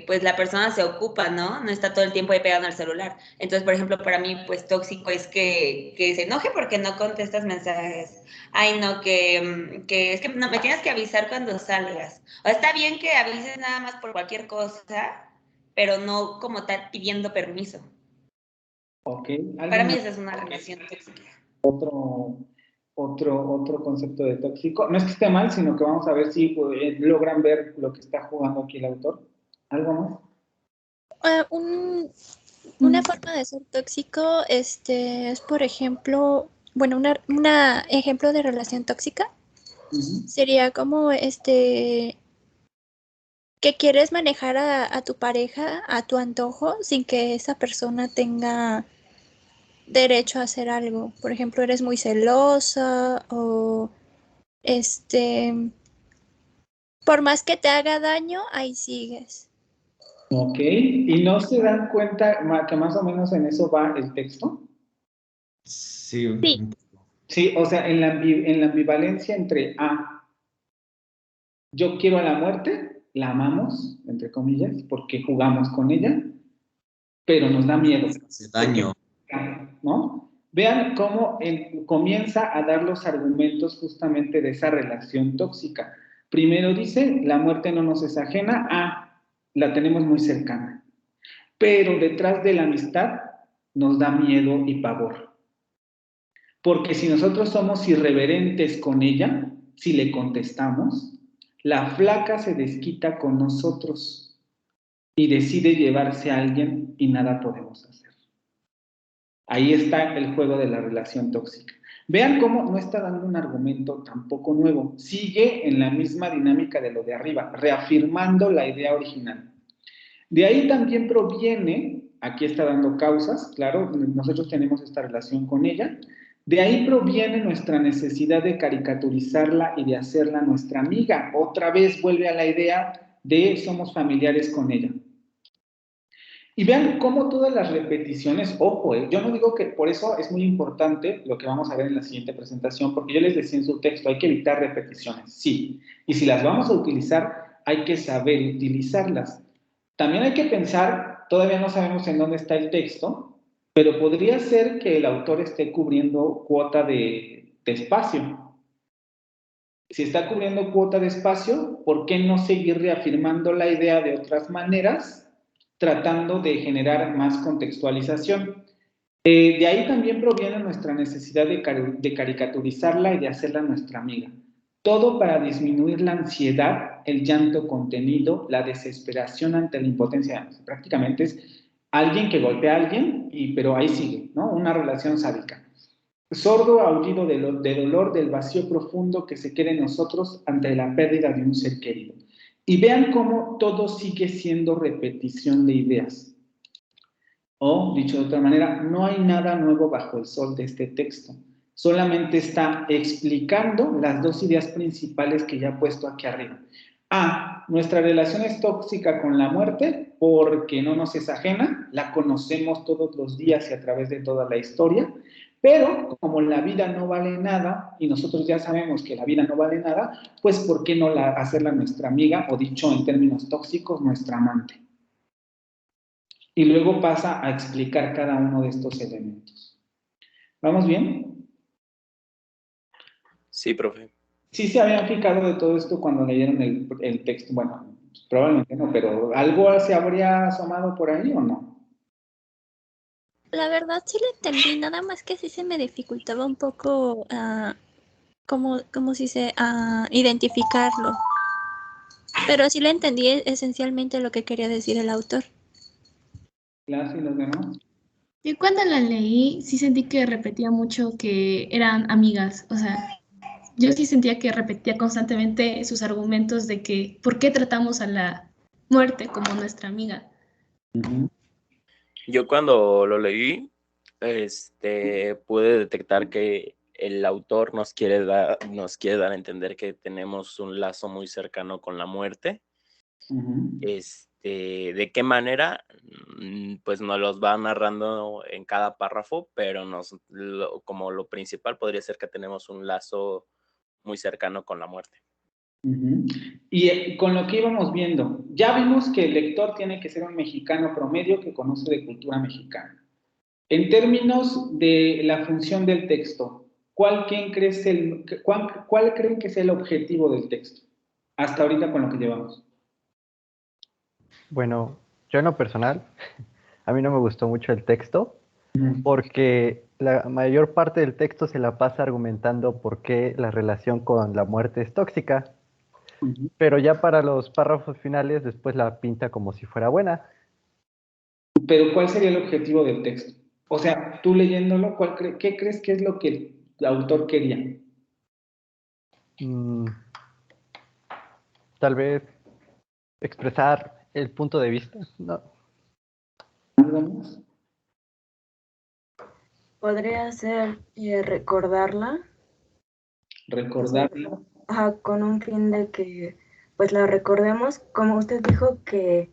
pues la persona se ocupa, ¿no? No está todo el tiempo ahí pegando al celular. Entonces, por ejemplo, para mí pues tóxico es que se enoje porque no contestas mensajes. Ay, no, que es que no, me tienes que avisar cuando salgas. O está bien que avises nada más por cualquier cosa, pero no como tal pidiendo permiso. Ok. Para mí esa es una relación tóxica. Otro concepto de tóxico. No es que esté mal, sino que vamos a ver si logran ver lo que está jugando aquí el autor. ¿Algo más? Una forma de ser tóxico es, por ejemplo, bueno, un ejemplo de relación tóxica sería como que quieres manejar a tu pareja a tu antojo sin que esa persona tenga derecho a hacer algo. Por ejemplo, eres muy celosa o por más que te haga daño, ahí sigues. Ok, ¿y no se dan cuenta que más o menos en eso va el texto? Sí. Sí, o sea, en la ambivalencia entre yo quiero a la muerte, la amamos, entre comillas, porque jugamos con ella, pero nos da miedo. Hace daño. ¿No? Vean cómo comienza a dar los argumentos justamente de esa relación tóxica. Primero dice, la muerte no nos es ajena, la tenemos muy cercana. Pero detrás de la amistad nos da miedo y pavor. Porque si nosotros somos irreverentes con ella, si le contestamos, la flaca se desquita con nosotros y decide llevarse a alguien y nada podemos hacer. Ahí está el juego de la relación tóxica. Vean cómo no está dando un argumento tampoco nuevo. Sigue en la misma dinámica de lo de arriba, reafirmando la idea original. De ahí también proviene, aquí está dando causas, claro, nosotros tenemos esta relación con ella. De ahí proviene nuestra necesidad de caricaturizarla y de hacerla nuestra amiga. Otra vez vuelve a la idea de somos familiares con ella. Y vean cómo todas las repeticiones, ojo, yo no digo que por eso es muy importante lo que vamos a ver en la siguiente presentación, porque yo les decía en su texto, hay que evitar repeticiones, sí. Y si las vamos a utilizar, hay que saber utilizarlas. También hay que pensar, todavía no sabemos en dónde está el texto, pero podría ser que el autor esté cubriendo cuota de espacio. Si está cubriendo cuota de espacio, ¿por qué no seguir reafirmando la idea de otras maneras, tratando de generar más contextualización? De ahí también proviene nuestra necesidad de caricaturizarla y de hacerla nuestra amiga. Todo para disminuir la ansiedad, el llanto contenido, la desesperación ante la impotencia. Prácticamente es alguien que golpea a alguien, pero ahí sigue, ¿no? Una relación sádica. Sordo aullido de dolor, del vacío profundo que se queda en nosotros ante la pérdida de un ser querido. Y vean cómo todo sigue siendo repetición de ideas. O, dicho de otra manera, no hay nada nuevo bajo el sol de este texto. Solamente está explicando las dos ideas principales que ya he puesto aquí arriba. Nuestra relación es tóxica con la muerte porque no nos es ajena, la conocemos todos los días y a través de toda la historia, pero como la vida no vale nada, y nosotros ya sabemos que la vida no vale nada, pues ¿por qué no hacerla nuestra amiga, o dicho en términos tóxicos, nuestra amante? Y luego pasa a explicar cada uno de estos elementos. ¿Vamos bien? Sí, profe. ¿Sí se habían fijado de todo esto cuando leyeron el texto? Bueno, probablemente no, pero ¿algo se habría asomado por ahí o no? La verdad sí lo entendí, nada más que sí se me dificultaba un poco, como si se identificarlo. Pero sí lo entendí esencialmente lo que quería decir el autor. Clase y los demás. Yo cuando la leí sí sentí que repetía mucho que eran amigas, o sea, yo sí sentía que repetía constantemente sus argumentos de que ¿por qué tratamos a la muerte como nuestra amiga? Yo cuando lo leí, pude detectar que el autor nos quiere dar a entender que tenemos un lazo muy cercano con la muerte. ¿De qué manera? Pues nos los va narrando en cada párrafo, pero como lo principal podría ser que tenemos un lazo muy cercano con la muerte. Y con lo que íbamos viendo, ya vimos que el lector tiene que ser un mexicano promedio que conoce de cultura mexicana. En términos de la función del texto, ¿cuál creen que es el objetivo del texto? Hasta ahorita con lo que llevamos. Bueno, yo en lo personal, a mí no me gustó mucho el texto, porque la mayor parte del texto se la pasa argumentando por qué la relación con la muerte es tóxica, pero ya para los párrafos finales después la pinta como si fuera buena. Pero ¿cuál sería el objetivo del texto? O sea, tú leyéndolo, ¿qué crees que es lo que el autor quería? Tal vez expresar el punto de vista, ¿no? ¿Algo más? Podría ser recordarla. Recordarla. Con un fin de que pues la recordemos, como usted dijo que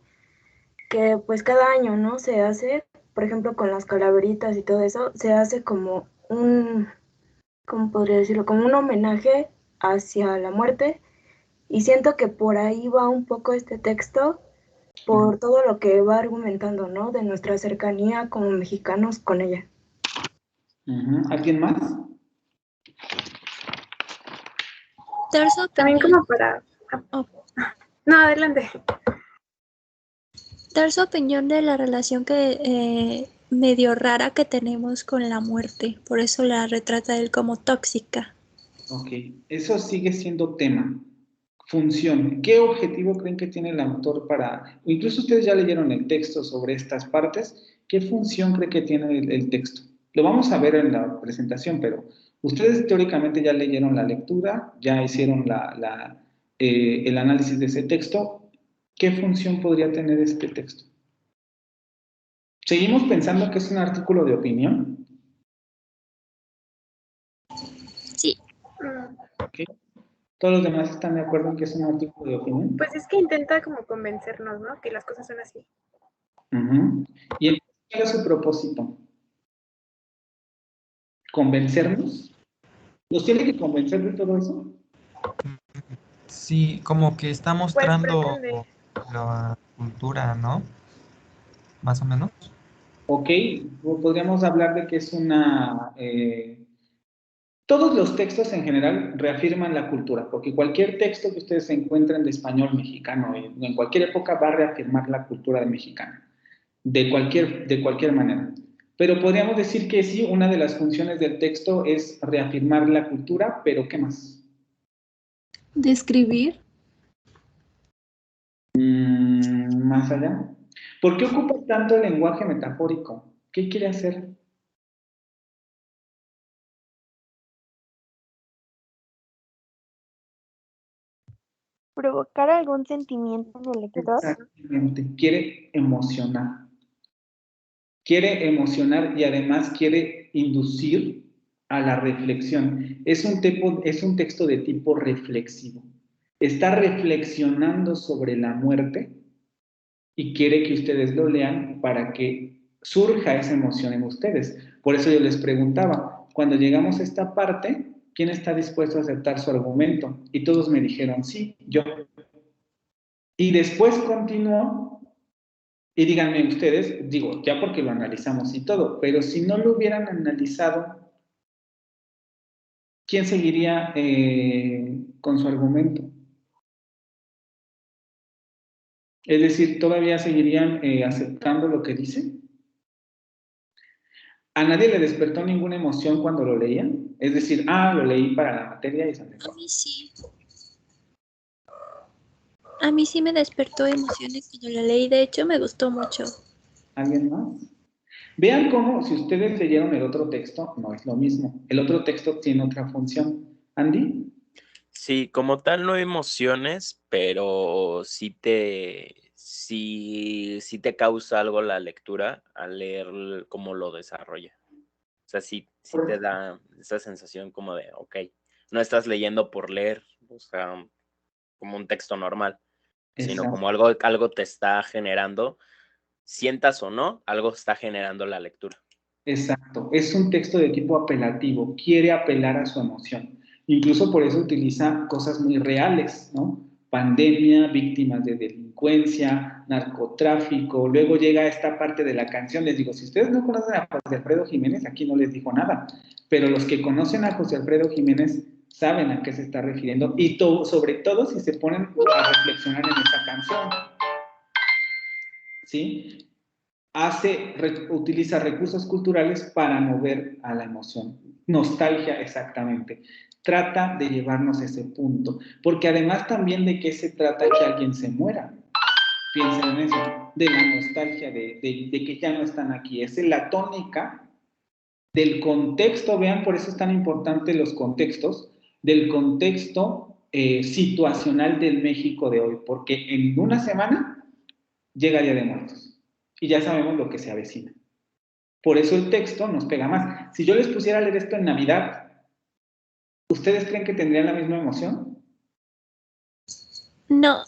pues cada año, ¿no? Se hace, por ejemplo, con las calaveritas y todo eso, se hace como ¿cómo podría decirlo? Como un homenaje hacia la muerte, y siento que por ahí va un poco este texto, por todo lo que va argumentando, ¿no? De nuestra cercanía como mexicanos con ella. ¿Alguien más? También como para... No, adelante. Dar su opinión de la relación que medio rara que tenemos con la muerte, por eso la retrata él como tóxica. Ok, eso sigue siendo tema. Función. ¿Qué objetivo creen que tiene el autor para... Incluso ustedes ya leyeron el texto sobre estas partes. ¿Qué función cree que tiene el texto? Lo vamos a ver en la presentación, pero ustedes teóricamente ya leyeron la lectura, ya hicieron el análisis de ese texto. ¿Qué función podría tener este texto? ¿Seguimos pensando que es un artículo de opinión? Sí. Okay. ¿Todos los demás están de acuerdo en que es un artículo de opinión? Pues es que intenta como convencernos, ¿no? Que las cosas son así. ¿Y entonces cuál es su propósito? ¿Convencernos? ¿Nos tiene que convencer de todo eso? Sí, como que está mostrando la cultura, ¿no? Más o menos. Ok, podríamos hablar de que es todos los textos en general reafirman la cultura, porque cualquier texto que ustedes encuentren de español mexicano en cualquier época va a reafirmar la cultura mexicana, de cualquier manera. Pero podríamos decir que sí, una de las funciones del texto es reafirmar la cultura, pero ¿qué más? Describir. Más allá. ¿Por qué ocupa tanto el lenguaje metafórico? ¿Qué quiere hacer? ¿Provocar algún sentimiento en el lector? Exactamente, quiere emocionar. Quiere emocionar y además quiere inducir a la reflexión. Es un texto de tipo reflexivo. Está reflexionando sobre la muerte y quiere que ustedes lo lean para que surja esa emoción en ustedes. Por eso yo les preguntaba, cuando llegamos a esta parte, ¿quién está dispuesto a aceptar su argumento? Y todos me dijeron, sí, yo. Y después continuó, y díganme ustedes, digo, ya porque lo analizamos y todo, pero si no lo hubieran analizado, ¿quién seguiría con su argumento? Es decir, ¿todavía seguirían aceptando lo que dice? ¿A nadie le despertó ninguna emoción cuando lo leían? Es decir, lo leí para la materia y se me A mí sí. A mí sí me despertó emociones cuando lo leí. De hecho, me gustó mucho. ¿Alguien más? Vean cómo, si ustedes leyeron el otro texto, no es lo mismo. El otro texto tiene otra función. ¿Andy? Sí, como tal no hay emociones, pero sí te causa algo la lectura al leer cómo lo desarrolla. O sea, sí te da esa sensación como de, ok, no estás leyendo por leer, o sea, como un texto normal, sino como algo te está generando, sientas o no, algo está generando la lectura. Exacto, es un texto de tipo apelativo, quiere apelar a su emoción. Incluso por eso utiliza cosas muy reales, ¿no? Pandemia, víctimas de delincuencia, narcotráfico. Luego llega esta parte de la canción. Les digo, si ustedes no conocen a José Alfredo Jiménez, aquí no les digo nada. Pero los que conocen a José Alfredo Jiménez saben a qué se está refiriendo. Y sobre todo si se ponen a reflexionar en esa canción. ¿Sí? Utiliza recursos culturales para mover a la emoción. Nostalgia, exactamente. Trata de llevarnos a ese punto. Porque además también de qué se trata que alguien se muera. Piensen en eso. De la nostalgia, de que ya no están aquí. Esa es la tónica del contexto. Vean, por eso es tan importante los contextos. Del contexto situacional del México de hoy. Porque en una semana llega Día de Muertos. Y ya sabemos lo que se avecina. Por eso el texto nos pega más. Si yo les pusiera a leer esto en Navidad, ¿ustedes creen que tendrían la misma emoción? No.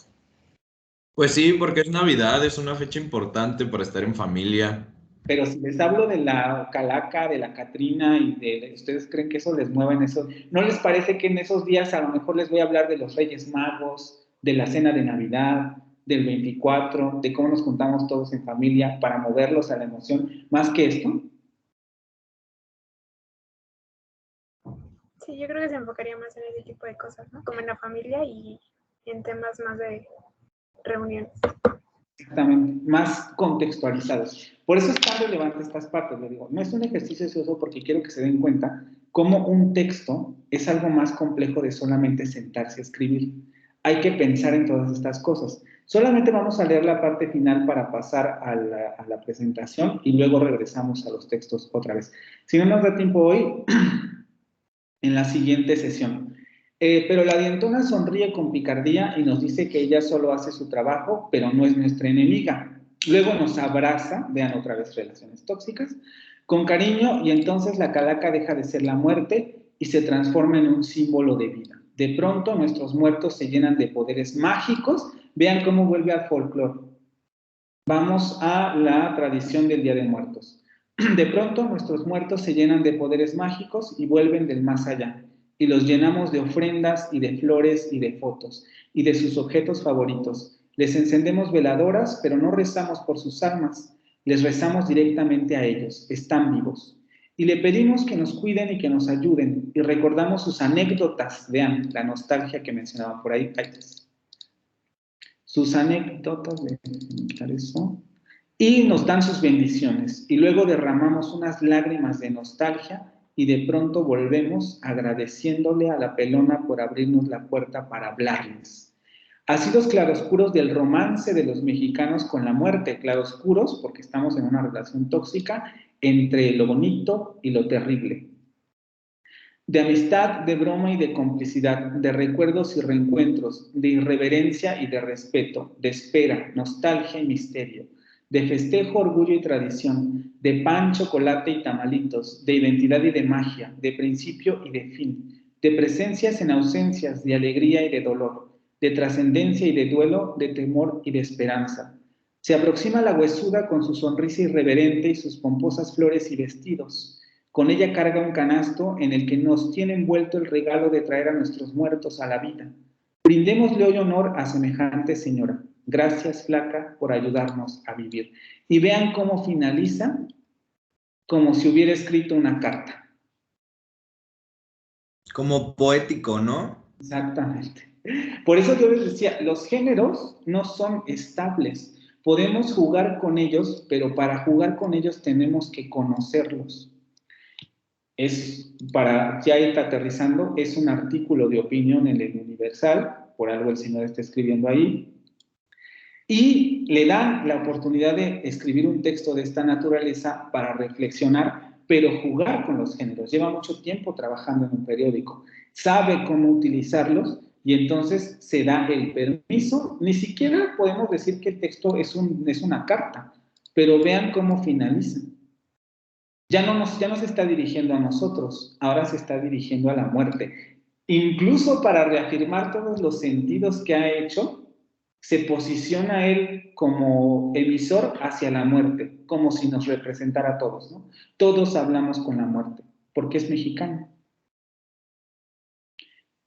Pues sí, porque es Navidad, es una fecha importante para estar en familia. Pero si les hablo de la Calaca, de la Catrina y ¿ustedes creen que eso les mueva en eso? ¿No les parece que en esos días a lo mejor les voy a hablar de los Reyes Magos, de la cena de Navidad, del 24, de cómo nos juntamos todos en familia para moverlos a la emoción, más que esto? Sí, yo creo que se enfocaría más en ese tipo de cosas, ¿no? Como en la familia y en temas más de reuniones. Exactamente, más contextualizados. Por eso es tan relevante estas partes, les digo. No es un ejercicio ocioso porque quiero que se den cuenta cómo un texto es algo más complejo de solamente sentarse a escribir. Hay que pensar en todas estas cosas. Solamente vamos a leer la parte final para pasar a la presentación y luego regresamos a los textos otra vez. Si no nos da tiempo hoy, en la siguiente sesión. Pero la dientona sonríe con picardía y nos dice que ella solo hace su trabajo, pero no es nuestra enemiga. Luego nos abraza, vean otra vez relaciones tóxicas, con cariño, y entonces la calaca deja de ser la muerte y se transforma en un símbolo de vida. De pronto nuestros muertos se llenan de poderes mágicos. Vean cómo vuelve al folclore. Vamos a la tradición del Día de Muertos. De pronto nuestros muertos se llenan de poderes mágicos y vuelven del más allá, y los llenamos de ofrendas y de flores y de fotos, y de sus objetos favoritos. Les encendemos veladoras, pero no rezamos por sus almas, les rezamos directamente a ellos, están vivos. Y le pedimos que nos cuiden y que nos ayuden, y recordamos sus anécdotas, vean la nostalgia que mencionaba por ahí, sus anécdotas, eso, y nos dan sus bendiciones, y luego derramamos unas lágrimas de nostalgia, y de pronto volvemos agradeciéndole a la pelona por abrirnos la puerta para hablarles. Así los claroscuros del romance de los mexicanos con la muerte, claroscuros porque estamos en una relación tóxica entre lo bonito y lo terrible. De amistad, de broma y de complicidad, de recuerdos y reencuentros, de irreverencia y de respeto, de espera, nostalgia y misterio, de festejo, orgullo y tradición, de pan, chocolate y tamalitos, de identidad y de magia, de principio y de fin, de presencias en ausencias, de alegría y de dolor, de trascendencia y de duelo, de temor y de esperanza, Se aproxima la huesuda con su sonrisa irreverente y sus pomposas flores y vestidos. Con ella carga un canasto en el que nos tiene envuelto el regalo de traer a nuestros muertos a la vida. Brindémosle hoy honor a semejante señora. Gracias, flaca, por ayudarnos a vivir. Y vean cómo finaliza, como si hubiera escrito una carta. Como poético, ¿no? Exactamente. Por eso yo les decía, los géneros no son estables. Podemos jugar con ellos, pero para jugar con ellos tenemos que conocerlos. Es, para ya ir aterrizando, es un artículo de opinión en el Universal, por algo el señor está escribiendo ahí, y le dan la oportunidad de escribir un texto de esta naturaleza para reflexionar, pero jugar con los géneros. Lleva mucho tiempo trabajando en un periódico, sabe cómo utilizarlos y entonces se da el permiso. Ni siquiera podemos decir que el texto es una carta, pero vean cómo finaliza. Ya no se está dirigiendo a nosotros, ahora se está dirigiendo a la muerte. Incluso para reafirmar todos los sentidos que ha hecho, se posiciona él como emisor hacia la muerte, como si nos representara a todos, ¿no? Todos hablamos con la muerte, porque es mexicano.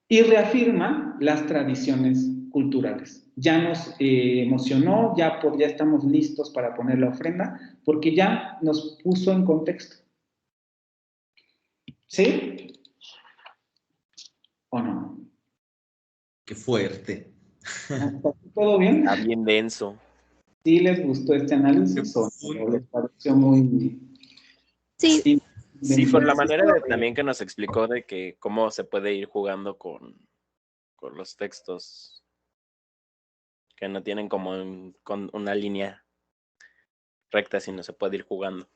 Y reafirma las tradiciones culturales. Ya nos emocionó, ya estamos listos para poner la ofrenda, porque ya nos puso en contexto. ¿Sí? ¿O no? Qué fuerte. ¿Todo bien? Está bien denso. ¿Sí les gustó este análisis o les pareció muy... Sí. Sí, por la manera también que nos explicó de que cómo se puede ir jugando con los textos que no tienen como con una línea recta, sino se puede ir jugando.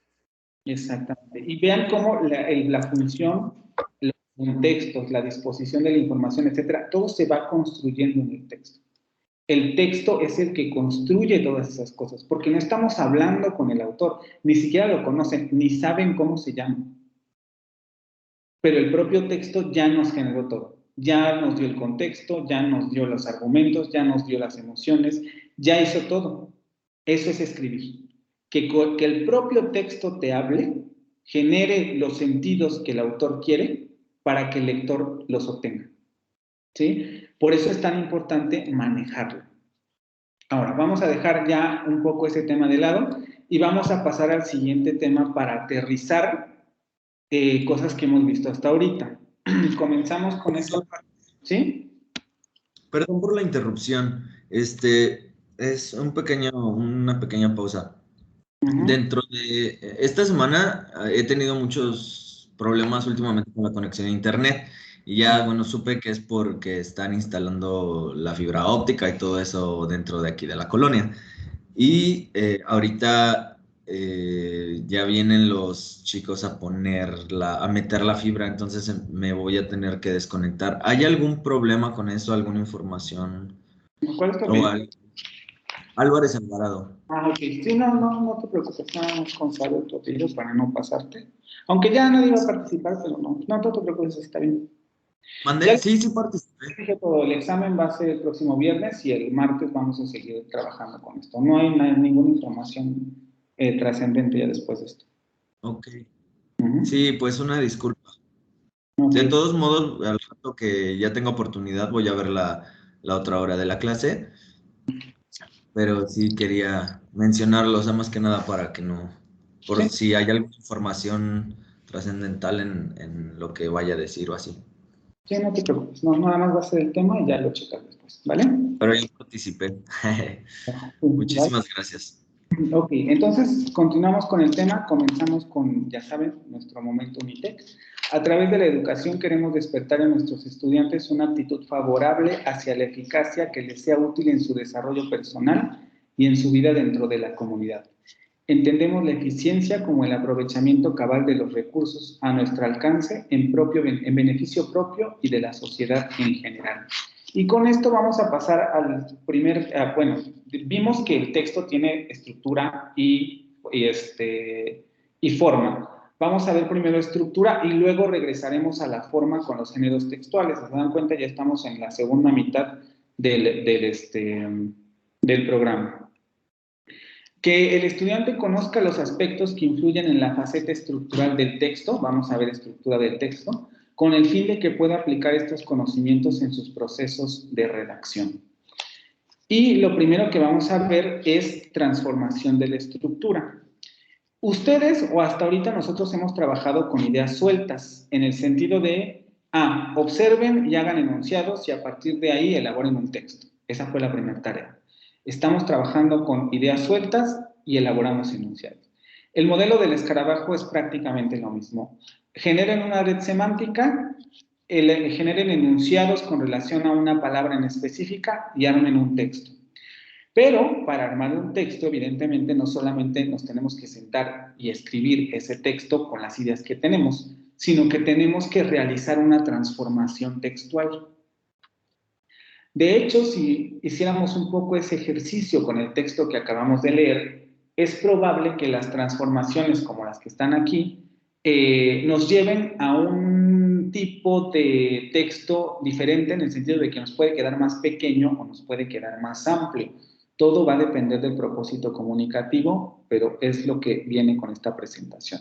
Exactamente. Y vean cómo la función, los contextos, la disposición de la información, etcétera, todo se va construyendo en el texto. El texto es el que construye todas esas cosas, porque no estamos hablando con el autor, ni siquiera lo conocen, ni saben cómo se llama. Pero el propio texto ya nos generó todo. Ya nos dio el contexto, ya nos dio los argumentos, ya nos dio las emociones, ya hizo todo. Eso es escribir. Que el propio texto te hable, genere los sentidos que el autor quiere para que el lector los obtenga. ¿Sí? Por eso es tan importante manejarlo. Ahora, vamos a dejar ya un poco ese tema de lado y vamos a pasar al siguiente tema para aterrizar cosas que hemos visto hasta ahorita. Comenzamos con eso. ¿Sí? Perdón por la interrupción. Es una pequeña pausa. Dentro de esta semana he tenido muchos problemas últimamente con la conexión a internet y ya, bueno, supe que es porque están instalando la fibra óptica y todo eso dentro de aquí de la colonia. Y ahorita ya vienen los chicos a meter la fibra, entonces me voy a tener que desconectar. ¿Hay algún problema con eso? ¿Alguna información? ¿Cuál es tu nombre? Álvarez Alvarado. Ah, ok. Sí, no te preocupes, nada más con saber tu apellido para no pasarte. Aunque ya nadie va a participar, pero no te preocupes, está bien. ¿Mandé? Sí participé. Dije todo, el examen va a ser el próximo viernes y el martes vamos a seguir trabajando con esto. No hay ninguna información trascendente ya después de esto. Ok. Sí, pues una disculpa. De todos modos, al rato que ya tenga oportunidad voy a ver la otra hora de la clase, pero sí quería mencionarlo, o sea, más que nada para que no, por si hay alguna información trascendental en lo que vaya a decir o así. Sí, no te preocupes, nada más va a ser el tema y ya lo checas después, ¿vale? Pero yo participé. Muchísimas gracias. Ok, entonces continuamos con el tema, comenzamos con, ya saben, nuestro momento Unitec. A través de la educación queremos despertar en nuestros estudiantes una actitud favorable hacia la eficacia que les sea útil en su desarrollo personal y en su vida dentro de la comunidad. Entendemos la eficiencia como el aprovechamiento cabal de los recursos a nuestro alcance en beneficio propio y de la sociedad en general. Y con esto vamos a pasar al vimos que el texto tiene estructura y forma. Vamos a ver primero estructura y luego regresaremos a la forma con los géneros textuales. ¿Se dan cuenta? Ya estamos en la segunda mitad del programa. Que el estudiante conozca los aspectos que influyen en la faceta estructural del texto, vamos a ver estructura del texto, con el fin de que pueda aplicar estos conocimientos en sus procesos de redacción. Y lo primero que vamos a ver es transformación de la estructura. Ustedes, o hasta ahorita nosotros hemos trabajado con ideas sueltas, en el sentido de, observen y hagan enunciados y a partir de ahí elaboren un texto. Esa fue la primera tarea. Estamos trabajando con ideas sueltas y elaboramos enunciados. El modelo del escarabajo es prácticamente lo mismo. Generen una red semántica, generen enunciados con relación a una palabra en específica y armen un texto. Pero para armar un texto, evidentemente, no solamente nos tenemos que sentar y escribir ese texto con las ideas que tenemos, sino que tenemos que realizar una transformación textual. De hecho, si hiciéramos un poco ese ejercicio con el texto que acabamos de leer, es probable que las transformaciones como las que están aquí nos lleven a un tipo de texto diferente en el sentido de que nos puede quedar más pequeño o nos puede quedar más amplio. Todo va a depender del propósito comunicativo, pero es lo que viene con esta presentación.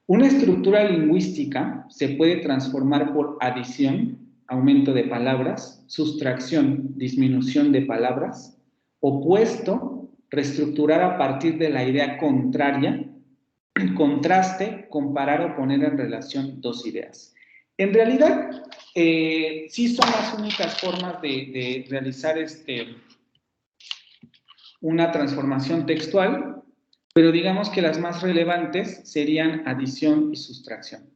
Una estructura lingüística se puede transformar por adición, aumento de palabras, sustracción, disminución de palabras, opuesto, reestructurar a partir de la idea contraria, contraste, comparar o poner en relación dos ideas. En realidad, sí son las únicas formas de realizar una transformación textual, pero digamos que las más relevantes serían adición y sustracción.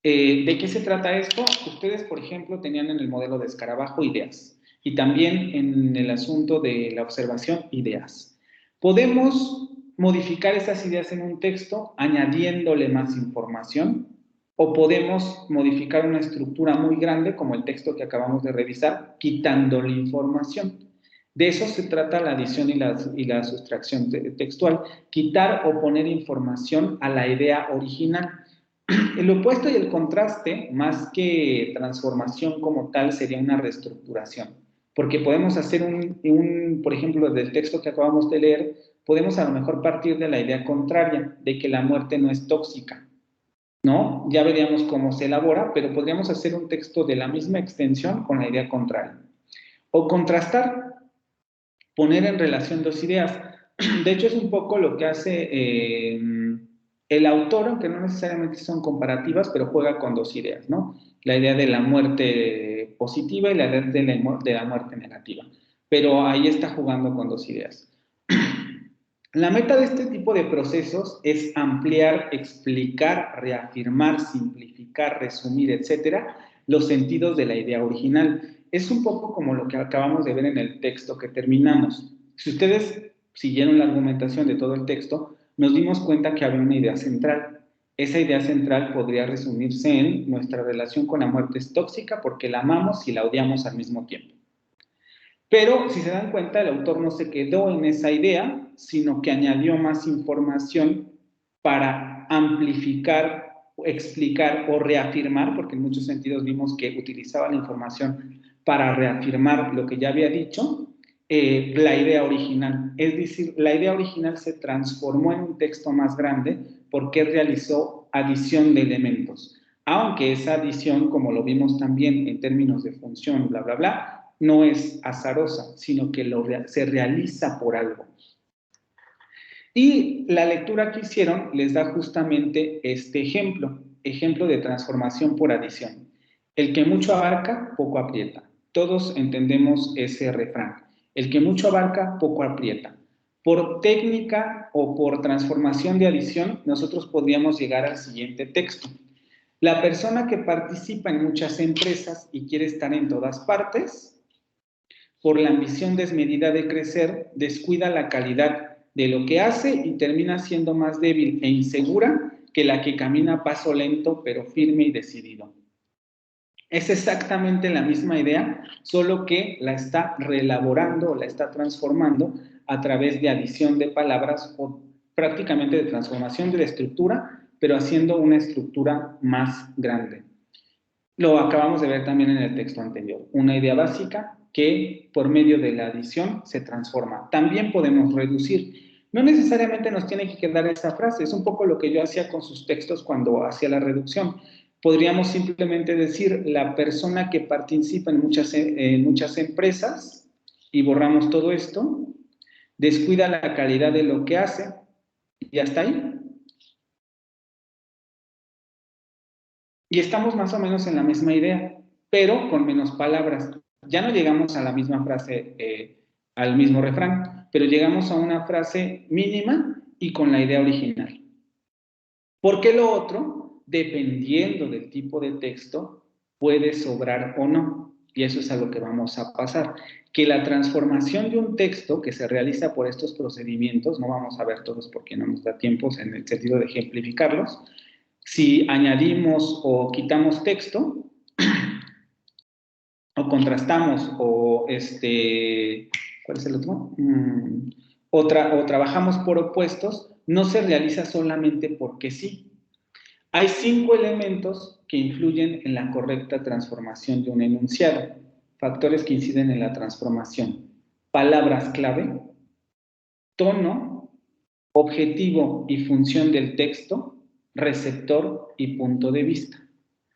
¿De qué se trata esto? Ustedes, por ejemplo, tenían en el modelo de escarabajo ideas y también en el asunto de la observación ideas. Podemos modificar esas ideas en un texto añadiéndole más información o podemos modificar una estructura muy grande como el texto que acabamos de revisar quitándole información. De eso se trata la adición y la sustracción textual, quitar o poner información a la idea original. El opuesto y el contraste, más que transformación como tal, sería una reestructuración, porque podemos hacer por ejemplo, del texto que acabamos de leer, podemos a lo mejor partir de la idea contraria, de que la muerte no es tóxica, ¿no? Ya veríamos cómo se elabora, pero podríamos hacer un texto de la misma extensión con la idea contraria. O contrastar, poner en relación dos ideas. De hecho, es un poco lo que hace el autor, aunque no necesariamente son comparativas, pero juega con dos ideas, ¿no? La idea de la muerte positiva y la idea de la muerte negativa. Pero ahí está jugando con dos ideas. La meta de este tipo de procesos es ampliar, explicar, reafirmar, simplificar, resumir, etcétera, los sentidos de la idea original. Es un poco como lo que acabamos de ver en el texto que terminamos. Si ustedes siguieron la argumentación de todo el texto, nos dimos cuenta que había una idea central. Esa idea central podría resumirse en nuestra relación con la muerte es tóxica porque la amamos y la odiamos al mismo tiempo. Pero, si se dan cuenta, el autor no se quedó en esa idea, sino que añadió más información para amplificar, explicar o reafirmar, porque en muchos sentidos vimos que utilizaba la información para reafirmar lo que ya había dicho, la idea original. Es decir, la idea original se transformó en un texto más grande porque realizó adición de elementos. Aunque esa adición, como lo vimos también en términos de función, bla, bla, bla, no es azarosa, sino que se realiza por algo. Y la lectura que hicieron les da justamente este ejemplo de transformación por adición. El que mucho abarca, poco aprieta. Todos entendemos ese refrán. El que mucho abarca, poco aprieta. Por técnica o por transformación de adición, nosotros podríamos llegar al siguiente texto. La persona que participa en muchas empresas y quiere estar en todas partes, por la ambición desmedida de crecer, descuida la calidad de lo que hace y termina siendo más débil e insegura que la que camina a paso lento, pero firme y decidido. Es exactamente la misma idea, solo que la está reelaborando, la está transformando a través de adición de palabras o prácticamente de transformación de la estructura, pero haciendo una estructura más grande. Lo acabamos de ver también en el texto anterior. Una idea básica que por medio de la adición se transforma. También podemos reducir, No necesariamente nos tiene que quedar esa frase, es un poco lo que yo hacía con sus textos cuando hacía la reducción. Podríamos simplemente decir la persona que participa en muchas empresas, y borramos todo esto, descuida la calidad de lo que hace, y hasta ahí. Y estamos más o menos en la misma idea, pero con menos palabras. Ya no llegamos a la misma frase, al mismo refrán, pero llegamos a una frase mínima y con la idea original. Porque lo otro, dependiendo del tipo de texto, puede sobrar o no. Y eso es a lo que vamos a pasar. Que la transformación de un texto que se realiza por estos procedimientos, no vamos a ver todos porque no nos da tiempo en el sentido de ejemplificarlos, si añadimos o quitamos texto, o contrastamos, o ¿cuál es el otro? O trabajamos por opuestos, no se realiza solamente porque sí. Hay 5 elementos que influyen en la correcta transformación de un enunciado, factores que inciden en la transformación: palabras clave, tono, objetivo y función del texto, receptor y punto de vista.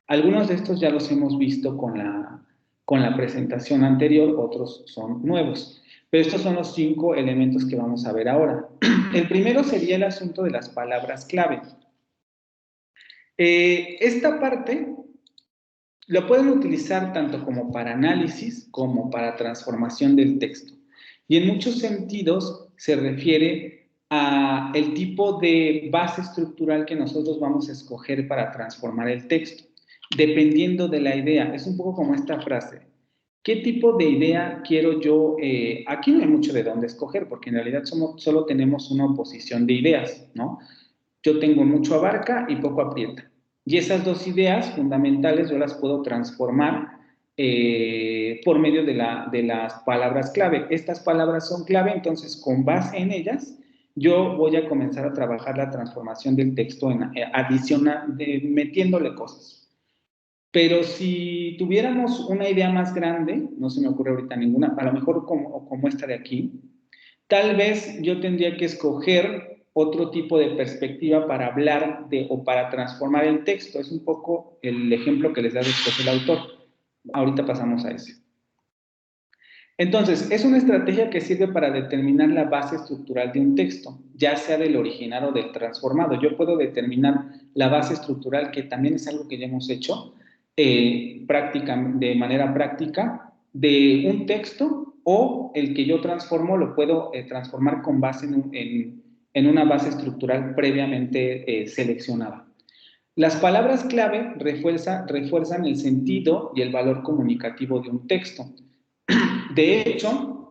Algunos de estos ya los hemos visto con la presentación anterior, otros son nuevos. Pero estos son los 5 elementos que vamos a ver ahora. El primero sería el asunto de las palabras clave. Esta parte lo pueden utilizar tanto como para análisis como para transformación del texto. Y en muchos sentidos se refiere a el tipo de base estructural que nosotros vamos a escoger para transformar el texto, dependiendo de la idea. Es un poco como esta frase: ¿qué tipo de idea quiero yo? Aquí no hay mucho de dónde escoger, porque en realidad solo tenemos una oposición de ideas, ¿no? Yo tengo mucho abarca y poco aprieta. Y esas 2 ideas fundamentales yo las puedo transformar por medio de las palabras clave. Estas palabras son clave, entonces con base en ellas yo voy a comenzar a trabajar la transformación del texto metiéndole cosas. Pero si tuviéramos una idea más grande, no se me ocurre ahorita ninguna, a lo mejor como esta de aquí, tal vez yo tendría que escoger otro tipo de perspectiva para hablar o para transformar el texto. Es un poco el ejemplo que les da después el autor. Ahorita pasamos a ese. Entonces, es una estrategia que sirve para determinar la base estructural de un texto, ya sea del original o del transformado. Yo puedo determinar la base estructural, que también es algo que ya hemos hecho de manera práctica, de un texto, o el que yo transformo lo puedo transformar con base en una base estructural previamente seleccionada. Las palabras clave refuerzan el sentido y el valor comunicativo de un texto. De hecho,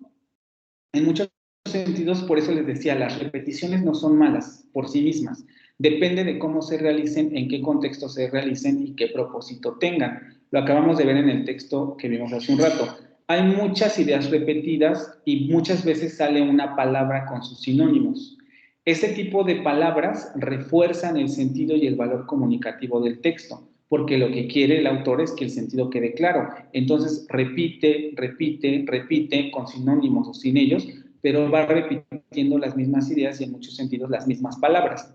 en muchos sentidos, por eso les decía, las repeticiones no son malas por sí mismas. Depende de cómo se realicen, en qué contexto se realicen y qué propósito tengan. Lo acabamos de ver en el texto que vimos hace un rato. Hay muchas ideas repetidas y muchas veces sale una palabra con sus sinónimos. Ese tipo de palabras refuerzan el sentido y el valor comunicativo del texto, porque lo que quiere el autor es que el sentido quede claro. Entonces repite con sinónimos o sin ellos, pero va repitiendo las mismas ideas y en muchos sentidos las mismas palabras.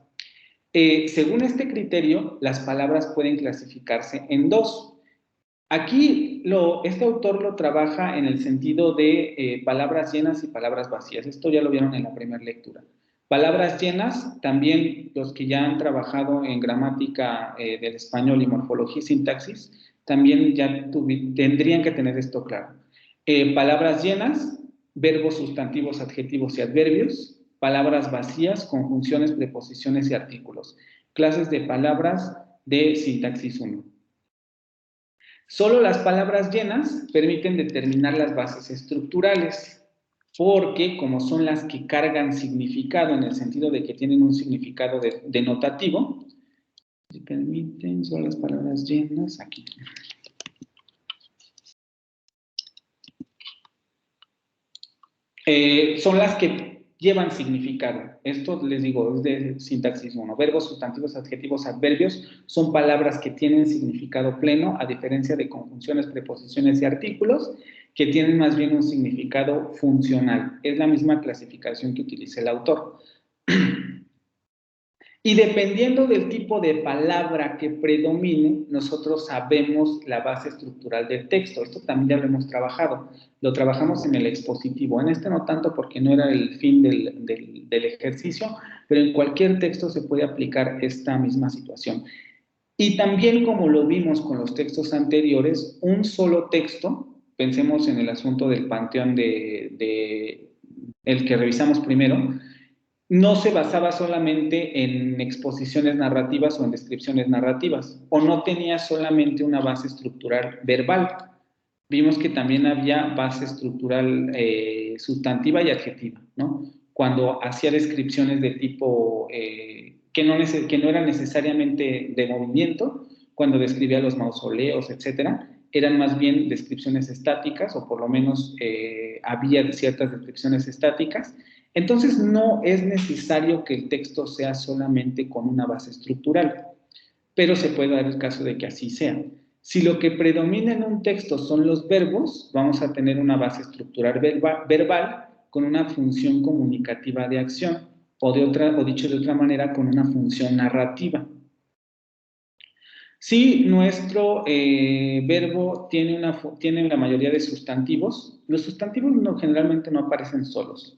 Según este criterio, las palabras pueden clasificarse en 2. Aquí este autor lo trabaja en el sentido de palabras llenas y palabras vacías. Esto ya lo vieron en la primera lectura. Palabras llenas, también los que ya han trabajado en gramática del español y morfología y sintaxis, también ya tendrían que tener esto claro. Palabras llenas, verbos, sustantivos, adjetivos y adverbios. Palabras vacías, conjunciones, preposiciones y artículos. Clases de palabras de sintaxis 1. Solo las palabras llenas permiten determinar las bases estructurales, porque como son las que cargan significado en el sentido de que tienen un significado denotativo, si permiten, son las palabras llenas aquí. Son las que llevan significado. Esto les digo, es de sintaxis 1. Verbos, sustantivos, adjetivos, adverbios son palabras que tienen significado pleno, a diferencia de conjunciones, preposiciones y artículos, que tienen más bien un significado funcional. Es la misma clasificación que utiliza el autor. Y dependiendo del tipo de palabra que predomine, nosotros sabemos la base estructural del texto. Esto también ya lo hemos trabajado. Lo trabajamos en el expositivo. En este no tanto porque no era el fin del ejercicio, pero en cualquier texto se puede aplicar esta misma situación. Y también, como lo vimos con los textos anteriores, un solo texto, pensemos en el asunto del panteón el que revisamos primero, no se basaba solamente en exposiciones narrativas o en descripciones narrativas, o no tenía solamente una base estructural verbal. Vimos que también había base estructural sustantiva y adjetiva, ¿no? Cuando hacía descripciones de tipo que no eran necesariamente de movimiento, cuando describía los mausoleos, etcétera, eran más bien descripciones estáticas, o por lo menos había ciertas descripciones estáticas. Entonces, no es necesario que el texto sea solamente con una base estructural, pero se puede dar el caso de que así sea. Si lo que predomina en un texto son los verbos, vamos a tener una base estructural verbal con una función comunicativa de acción, o dicho de otra manera, con una función narrativa. Si nuestro verbo tiene la mayoría de sustantivos, los sustantivos generalmente no aparecen solos.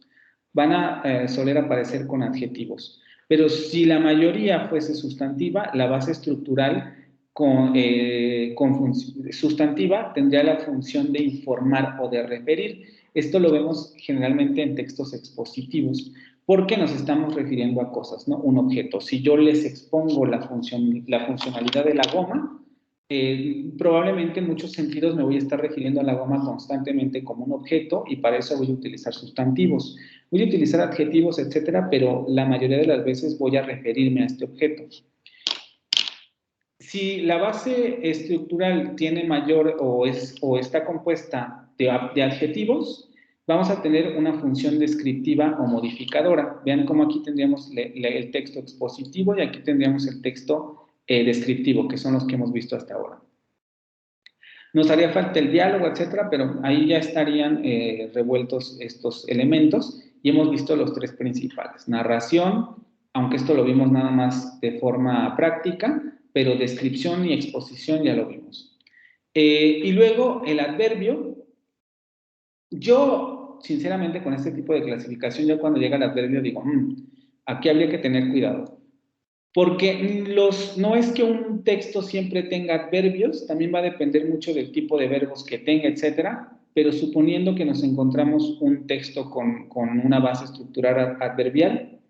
Van a soler aparecer con adjetivos. Pero si la mayoría fuese sustantiva, la base estructural sustantiva tendría la función de informar o de referir. Esto lo vemos generalmente en textos expositivos, porque nos estamos refiriendo a cosas, ¿no? Un objeto. Si yo les expongo la funcionalidad de la goma, probablemente en muchos sentidos me voy a estar refiriendo a la goma constantemente como un objeto, y para eso voy a utilizar sustantivos. Voy a utilizar adjetivos, etcétera, pero la mayoría de las veces voy a referirme a este objeto. Si la base estructural tiene mayor o está compuesta de adjetivos, vamos a tener una función descriptiva o modificadora. Vean cómo aquí tendríamos el texto expositivo y aquí tendríamos el texto descriptivo, que son los que hemos visto hasta ahora. Nos haría falta el diálogo, etcétera, pero ahí ya estarían revueltos estos elementos, y hemos visto los tres principales. Narración, aunque esto lo vimos nada más de forma práctica, pero descripción y exposición ya lo vimos. Y luego el adverbio. Yo, sinceramente, con este tipo de clasificación, yo cuando llega el adverbio digo, aquí habría que tener cuidado. Porque no es que un texto siempre tenga adverbios, también va a depender mucho del tipo de verbos que tenga, etcétera, pero suponiendo que nos encontramos un texto con una base estructural adverbial,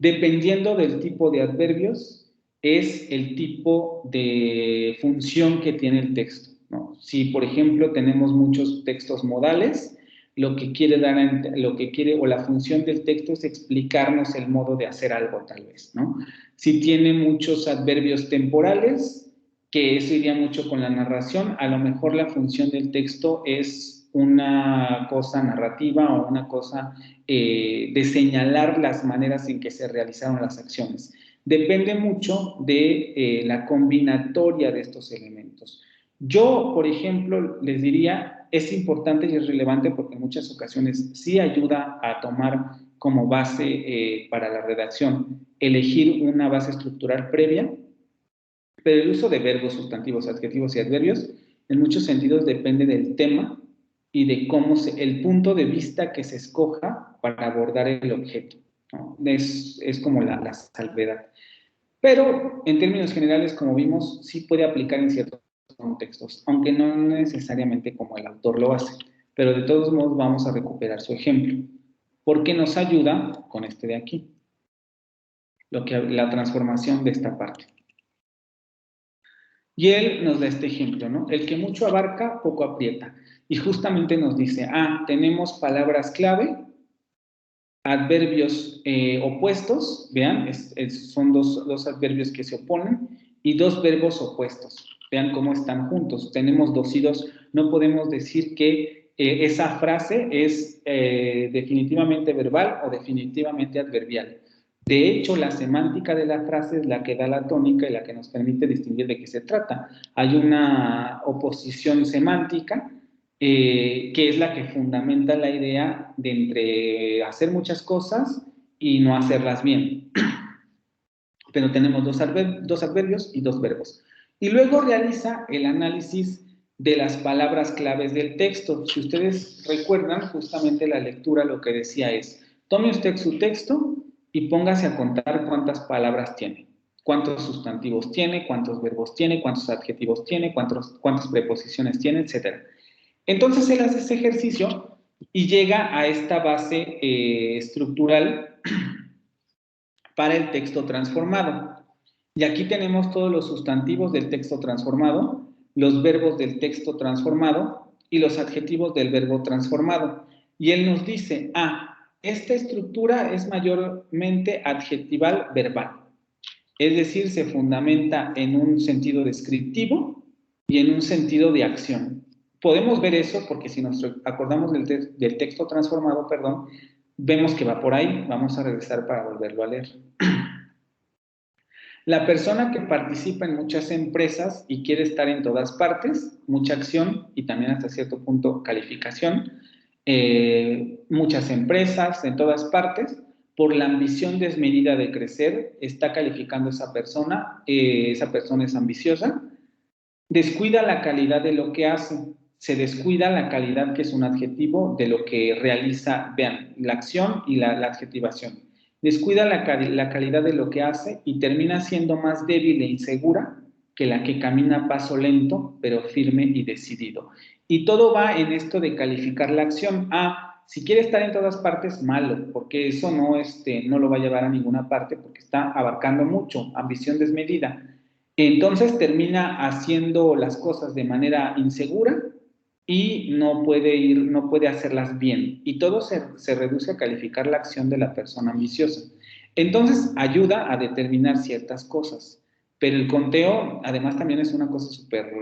dependiendo del tipo de adverbios, es el tipo de función que tiene el texto, ¿no? Si, por ejemplo, tenemos muchos textos modales, lo que quiere o la función del texto es explicarnos el modo de hacer algo, tal vez, ¿no? Si tiene muchos adverbios temporales, que eso iría mucho con la narración, a lo mejor la función del texto es una cosa narrativa o una cosa de señalar las maneras en que se realizaron las acciones. Depende mucho de la combinatoria de estos elementos. Yo, por ejemplo, les diría, es importante y es relevante porque en muchas ocasiones sí ayuda a tomar como base para la redacción elegir una base estructural previa, pero el uso de verbos, sustantivos, adjetivos y adverbios en muchos sentidos depende del tema y de el punto de vista que se escoja para abordar el objeto, ¿no? Es como la salvedad. Pero en términos generales, como vimos, sí puede aplicar en ciertos contextos, aunque no necesariamente como el autor lo hace, pero de todos modos vamos a recuperar su ejemplo, porque nos ayuda con este de aquí, la transformación de esta parte. Y él nos da este ejemplo, ¿no? El que mucho abarca, poco aprieta. Y justamente nos dice, tenemos palabras clave, adverbios opuestos, vean, son dos adverbios que se oponen, y dos verbos opuestos. Vean cómo están juntos. Tenemos dos y dos. No podemos decir que esa frase es definitivamente verbal o definitivamente adverbial. De hecho, la semántica de la frase es la que da la tónica y la que nos permite distinguir de qué se trata. Hay una oposición semántica que es la que fundamenta la idea de entre hacer muchas cosas y no hacerlas bien. Pero tenemos dos adverbios y dos verbos. Y luego realiza el análisis de las palabras claves del texto. Si ustedes recuerdan, justamente la lectura lo que decía es, tome usted su texto y póngase a contar cuántas palabras tiene, cuántos sustantivos tiene, cuántos verbos tiene, cuántos adjetivos tiene, cuántas preposiciones tiene, etc. Entonces él hace ese ejercicio y llega a esta base estructural para el texto transformado. Y aquí tenemos todos los sustantivos del texto transformado, los verbos del texto transformado y los adjetivos del verbo transformado. Y él nos dice, esta estructura es mayormente adjetival verbal. Es decir, se fundamenta en un sentido descriptivo y en un sentido de acción. Podemos ver eso porque si nos acordamos del texto transformado, vemos que va por ahí. Vamos a regresar para volverlo a leer. La persona que participa en muchas empresas y quiere estar en todas partes, mucha acción y también hasta cierto punto calificación, muchas empresas en todas partes, por la ambición desmedida de crecer, está calificando esa persona es ambiciosa, descuida la calidad de lo que hace, se descuida la calidad, que es un adjetivo, de lo que realiza, vean, la acción y la adjetivación. Descuida la calidad de lo que hace y termina siendo más débil e insegura que la que camina a paso lento, pero firme y decidido. Y todo va en esto de calificar la acción. Si quiere estar en todas partes, malo, porque eso no lo va a llevar a ninguna parte, porque está abarcando mucho, ambición desmedida. Entonces termina haciendo las cosas de manera insegura y no puede hacerlas bien. Y todo se reduce a calificar la acción de la persona ambiciosa. Entonces ayuda a determinar ciertas cosas. Pero el conteo, además, también es una cosa súper...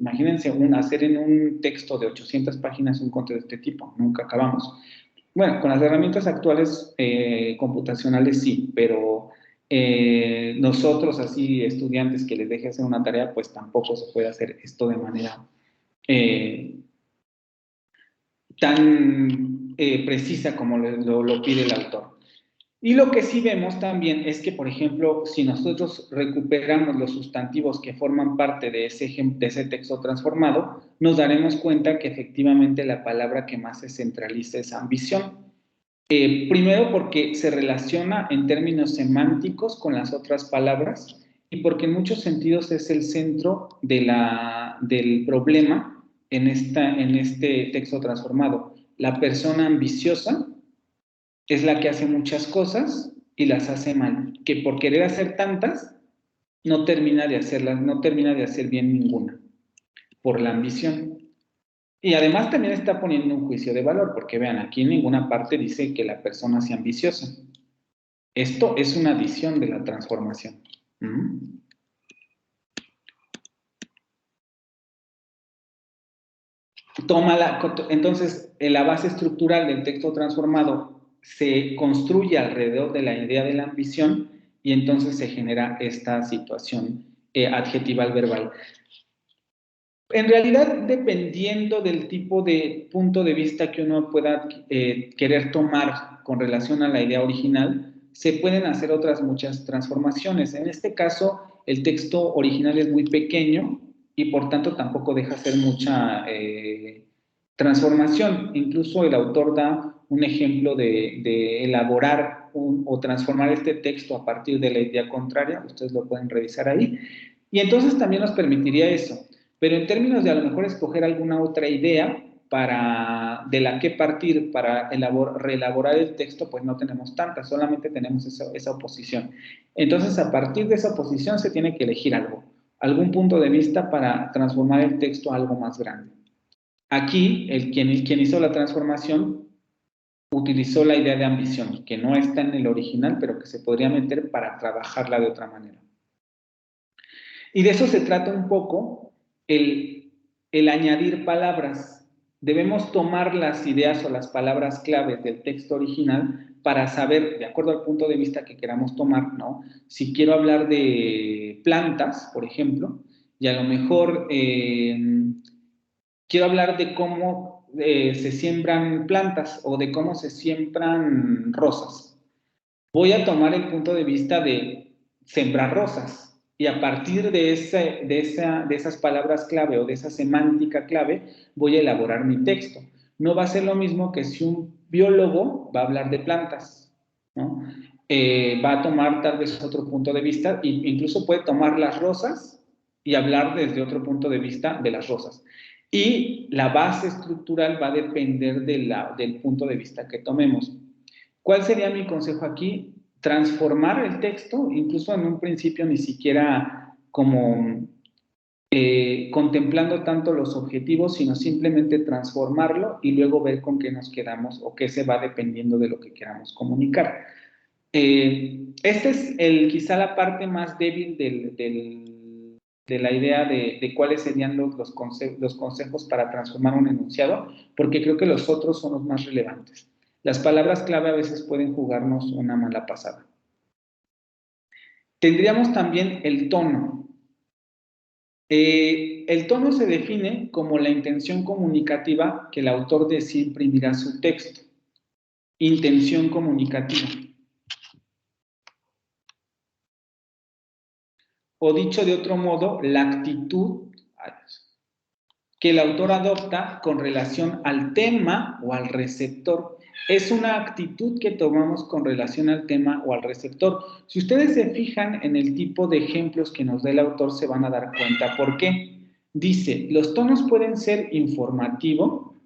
Imagínense hacer en un texto de 800 páginas un conteo de este tipo. Nunca acabamos. Bueno, con las herramientas actuales computacionales sí, pero nosotros, así, estudiantes que les deje hacer una tarea, pues tampoco se puede hacer esto de manera tan precisa como lo pide el autor. Y lo que sí vemos también es que, por ejemplo, si nosotros recuperamos los sustantivos que forman parte de ese texto transformado, nos daremos cuenta que efectivamente la palabra que más se centraliza es ambición. Primero porque se relaciona en términos semánticos con las otras palabras y porque en muchos sentidos es el centro del problema en este texto transformado. La persona ambiciosa es la que hace muchas cosas y las hace mal, que por querer hacer tantas no termina de hacer bien ninguna, por la ambición. Y además también está poniendo un juicio de valor, porque vean, aquí en ninguna parte dice que la persona sea ambiciosa. Esto es una adición de la transformación. Entonces, la base estructural del texto transformado se construye alrededor de la idea de la ambición y entonces se genera esta situación adjetival verbal. En realidad, dependiendo del tipo de punto de vista que uno pueda querer tomar con relación a la idea original, se pueden hacer otras muchas transformaciones. En este caso, el texto original es muy pequeño y por tanto tampoco deja hacer mucha transformación. Incluso el autor da un ejemplo de elaborar o transformar este texto a partir de la idea contraria. Ustedes lo pueden revisar ahí. Y entonces también nos permitiría eso. Pero en términos de a lo mejor escoger alguna otra idea de la que partir para reelaborar el texto, pues no tenemos tantas, solamente tenemos esa oposición. Entonces, a partir de esa oposición se tiene que elegir algún punto de vista para transformar el texto a algo más grande. Aquí, quien hizo la transformación utilizó la idea de ambición, que no está en el original, pero que se podría meter para trabajarla de otra manera. Y de eso se trata un poco el añadir palabras. Debemos tomar las ideas o las palabras claves del texto original para saber, de acuerdo al punto de vista que queramos tomar, ¿no? Si quiero hablar de plantas, por ejemplo, y a lo mejor quiero hablar de cómo se siembran plantas o de cómo se siembran rosas. voy a tomar el punto de vista de sembrar rosas. Y a partir de esas palabras clave o de esa semántica clave, voy a elaborar mi texto. No va a ser lo mismo que si un biólogo va a hablar de plantas, ¿no? Va a tomar tal vez otro punto de vista, e incluso puede tomar las rosas y hablar desde otro punto de vista de las rosas. Y la base estructural va a depender del punto de vista que tomemos. ¿Cuál sería mi consejo aquí? Transformar el texto, incluso en un principio ni siquiera como contemplando tanto los objetivos, sino simplemente transformarlo y luego ver con qué nos quedamos o qué se va dependiendo de lo que queramos comunicar. Esta es quizá la parte más débil de la idea de cuáles serían los consejos para transformar un enunciado, porque creo que los otros son los más relevantes. Las palabras clave a veces pueden jugarnos una mala pasada. Tendríamos también el tono. El tono se define como la intención comunicativa que el autor desea imprimir a su texto. Intención comunicativa. O dicho de otro modo, la actitud que el autor adopta con relación al tema o al receptor. Es una actitud que tomamos con relación al tema o al receptor. Si ustedes se fijan en el tipo de ejemplos que nos da el autor, se van a dar cuenta por qué. Dice, los tonos pueden ser informativo.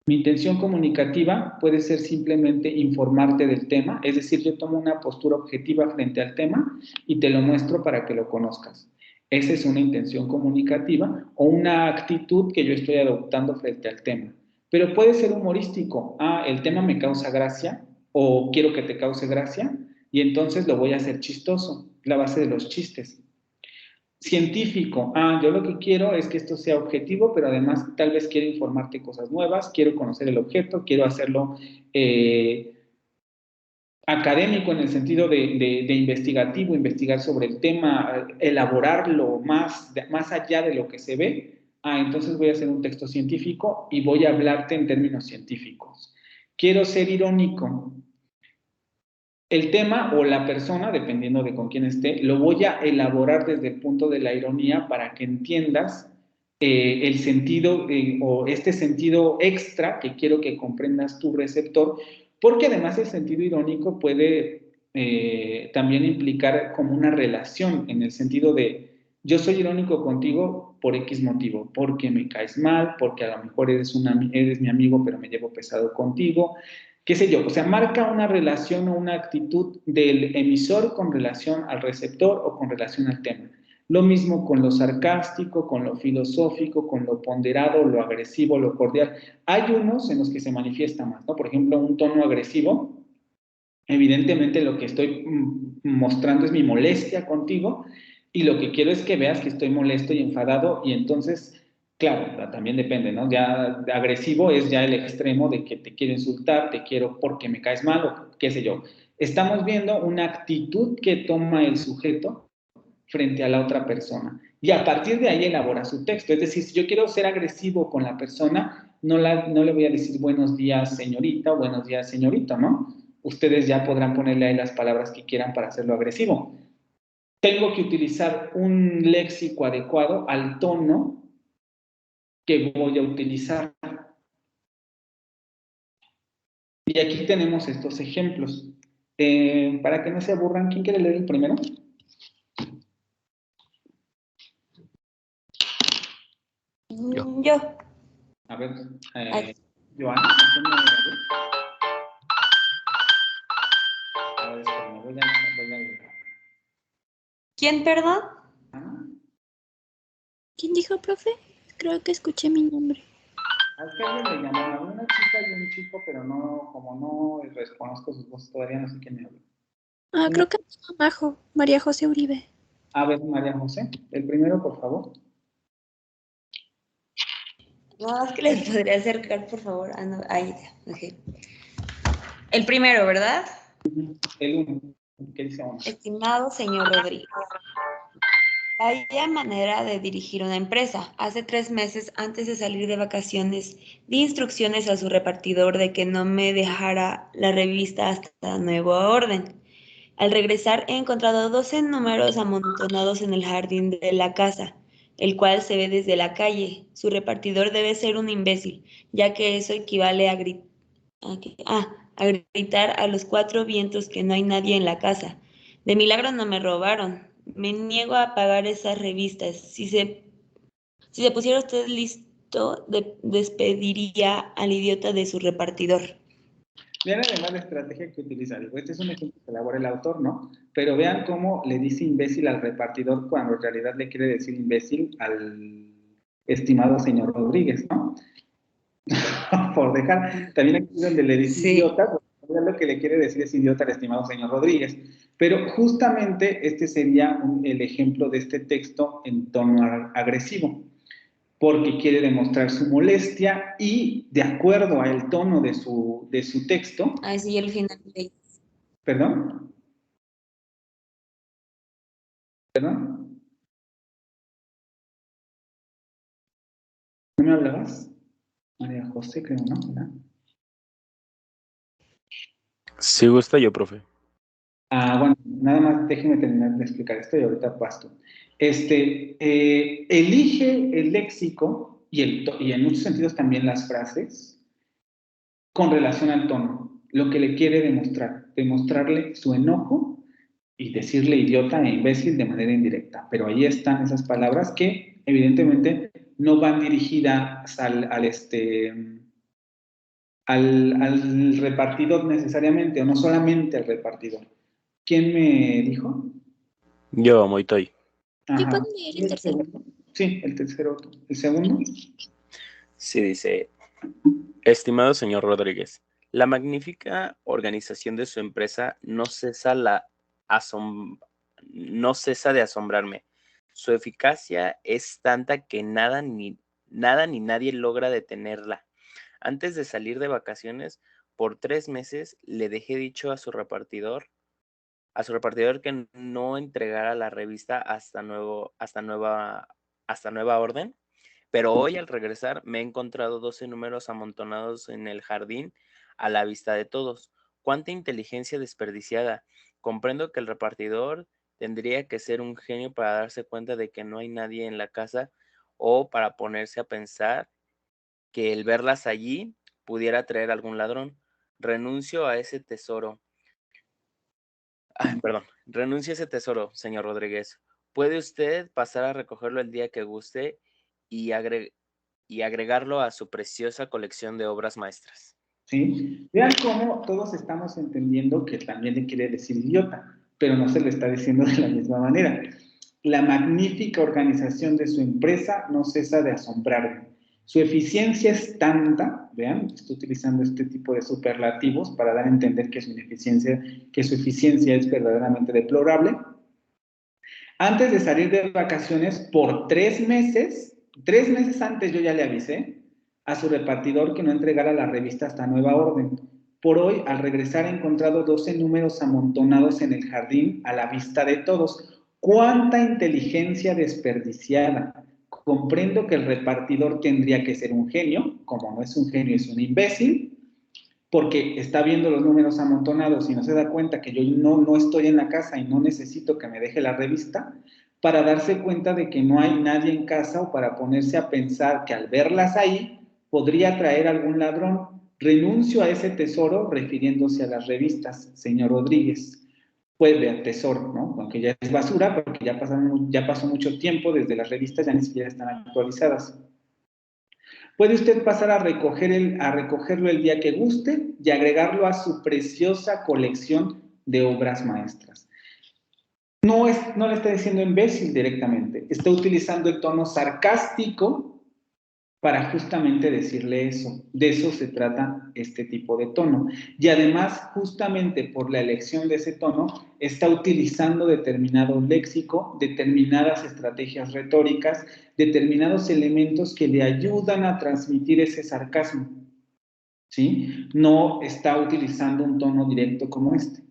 Mi intención comunicativa puede ser simplemente informarte del tema, es decir, yo tomo una postura objetiva frente al tema y te lo muestro para que lo conozcas. Esa es una intención comunicativa o una actitud que yo estoy adoptando frente al tema. Pero puede ser humorístico. El tema me causa gracia o quiero que te cause gracia y entonces lo voy a hacer chistoso, la base de los chistes. Científico. Yo lo que quiero es que esto sea objetivo, pero además tal vez quiero informarte cosas nuevas, quiero conocer el objeto, quiero hacerlo académico en el sentido de investigativo, investigar sobre el tema, elaborarlo más allá de lo que se ve. Entonces voy a hacer un texto científico y voy a hablarte en términos científicos. Quiero ser irónico. El tema o la persona, dependiendo de con quién esté, lo voy a elaborar desde el punto de la ironía para que entiendas el sentido o este sentido extra que quiero que comprendas tu receptor, porque además el sentido irónico puede también implicar como una relación en el sentido de yo soy irónico contigo por X motivo, porque me caes mal, porque a lo mejor eres mi amigo pero me llevo pesado contigo, qué sé yo, o sea, marca una relación o una actitud del emisor con relación al receptor o con relación al tema. Lo mismo con lo sarcástico, con lo filosófico, con lo ponderado, lo agresivo, lo cordial. Hay unos en los que se manifiesta más, ¿no? Por ejemplo, un tono agresivo, evidentemente lo que estoy mostrando es mi molestia contigo y lo que quiero es que veas que estoy molesto y enfadado y entonces... Claro, también depende, ¿no? Ya agresivo es ya el extremo de que te quiero insultar, te quiero porque me caes mal o qué sé yo. Estamos viendo una actitud que toma el sujeto frente a la otra persona. Y a partir de ahí elabora su texto. Es decir, si yo quiero ser agresivo con la persona, no le voy a decir buenos días, señorita, o buenos días, señorito, ¿no? Ustedes ya podrán ponerle ahí las palabras que quieran para hacerlo agresivo. Tengo que utilizar un léxico adecuado al tono que voy a utilizar. Y aquí tenemos estos ejemplos. Para que no se aburran, ¿quién quiere leer el primero? Yo. A ver, Joana. A ver, voy a leer. ¿Quién, perdón? ¿Quién dijo, profe? Creo que escuché mi nombre. Es que alguien le llamó a una chica y un chico, pero no, como no reconozco sus voces todavía, no sé quién me habla. Creo que es Majo, María José Uribe. A ver, María José, el primero, por favor. No, es que les podría acercar, por favor. No, ahí, okay. El primero, ¿verdad? El uno. ¿Qué dice uno? Estimado señor Rodríguez. Vaya manera de dirigir una empresa. Hace 3 meses, antes de salir de vacaciones, di instrucciones a su repartidor de que no me dejara la revista hasta nuevo orden. Al regresar he encontrado 12 números amontonados en el jardín de la casa, el cual se ve desde la calle. Su repartidor debe ser un imbécil, ya que eso equivale a gritar a los 4 vientos que no hay nadie en la casa. De milagro no me robaron. Me niego a pagar esas revistas. Si se pusiera usted listo, despediría al idiota de su repartidor. Vean además la estrategia que utiliza. Este es un ejemplo que elabora el autor, ¿no? Pero vean cómo le dice imbécil al repartidor cuando en realidad le quiere decir imbécil al estimado señor Rodríguez, ¿no? Por dejar, también aquí donde le dice idiota, pues, lo que le quiere decir es idiota al estimado señor Rodríguez. Pero justamente este sería el ejemplo de este texto en tono agresivo, porque quiere demostrar su molestia y de acuerdo al tono de su texto. Sí, el final. ¿Perdón? ¿Perdón? ¿No me hablabas? María José, creo, ¿no? ¿Verdad? Sí, gusta yo, profe. Bueno, nada más déjeme terminar de explicar esto y ahorita paso. Elige el léxico y en muchos sentidos también las frases con relación al tono, lo que le quiere demostrarle su enojo y decirle idiota e imbécil de manera indirecta. Pero ahí están esas palabras que evidentemente no van dirigidas al repartidor necesariamente, o no solamente al repartidor. ¿Quién me dijo? Yo, Moitoy. ¿Yo puedo leer el tercero? Sí, el tercero. ¿El segundo? Sí, dice, estimado señor Rodríguez, la magnífica organización de su empresa no cesa de asombrarme. Su eficacia es tanta que nada ni nadie logra detenerla. Antes de salir de vacaciones, por 3 meses, le dejé dicho a su repartidor que no entregara la revista hasta nueva orden. Pero hoy al regresar me he encontrado 12 números amontonados en el jardín a la vista de todos. ¡Cuánta inteligencia desperdiciada! Comprendo que el repartidor tendría que ser un genio para darse cuenta de que no hay nadie en la casa o para ponerse a pensar que el verlas allí pudiera traer algún ladrón. Renuncio a ese tesoro. Renuncio a ese tesoro, señor Rodríguez. ¿Puede usted pasar a recogerlo el día que guste y agregarlo a su preciosa colección de obras maestras? Sí. Vean cómo todos estamos entendiendo que también le quiere decir idiota, pero no se le está diciendo de la misma manera. La magnífica organización de su empresa no cesa de asombrarme. Su eficiencia es tanta, vean, estoy utilizando este tipo de superlativos para dar a entender que su eficiencia es verdaderamente deplorable. Antes de salir de vacaciones, por 3 meses antes yo ya le avisé a su repartidor que no entregara la revista hasta nueva orden. Por hoy, al regresar, he encontrado 12 números amontonados en el jardín a la vista de todos. ¡Cuánta inteligencia desperdiciada! Comprendo que el repartidor tendría que ser un genio, como no es un genio, es un imbécil, porque está viendo los números amontonados y no se da cuenta que yo no estoy en la casa y no necesito que me deje la revista, para darse cuenta de que no hay nadie en casa o para ponerse a pensar que al verlas ahí podría traer algún ladrón. Renuncio a ese tesoro, refiriéndose a las revistas, señor Rodríguez. Pues vean, tesoro, ¿no? Aunque ya es basura, porque ya pasó mucho tiempo desde las revistas, ya ni siquiera están actualizadas. Puede usted pasar a recogerlo el día que guste y agregarlo a su preciosa colección de obras maestras. No le está diciendo imbécil directamente, está utilizando el tono sarcástico para justamente decirle eso. De eso se trata este tipo de tono. Y además, justamente por la elección de ese tono, está utilizando determinado léxico, determinadas estrategias retóricas, determinados elementos que le ayudan a transmitir ese sarcasmo. ¿Sí? No está utilizando un tono directo como este,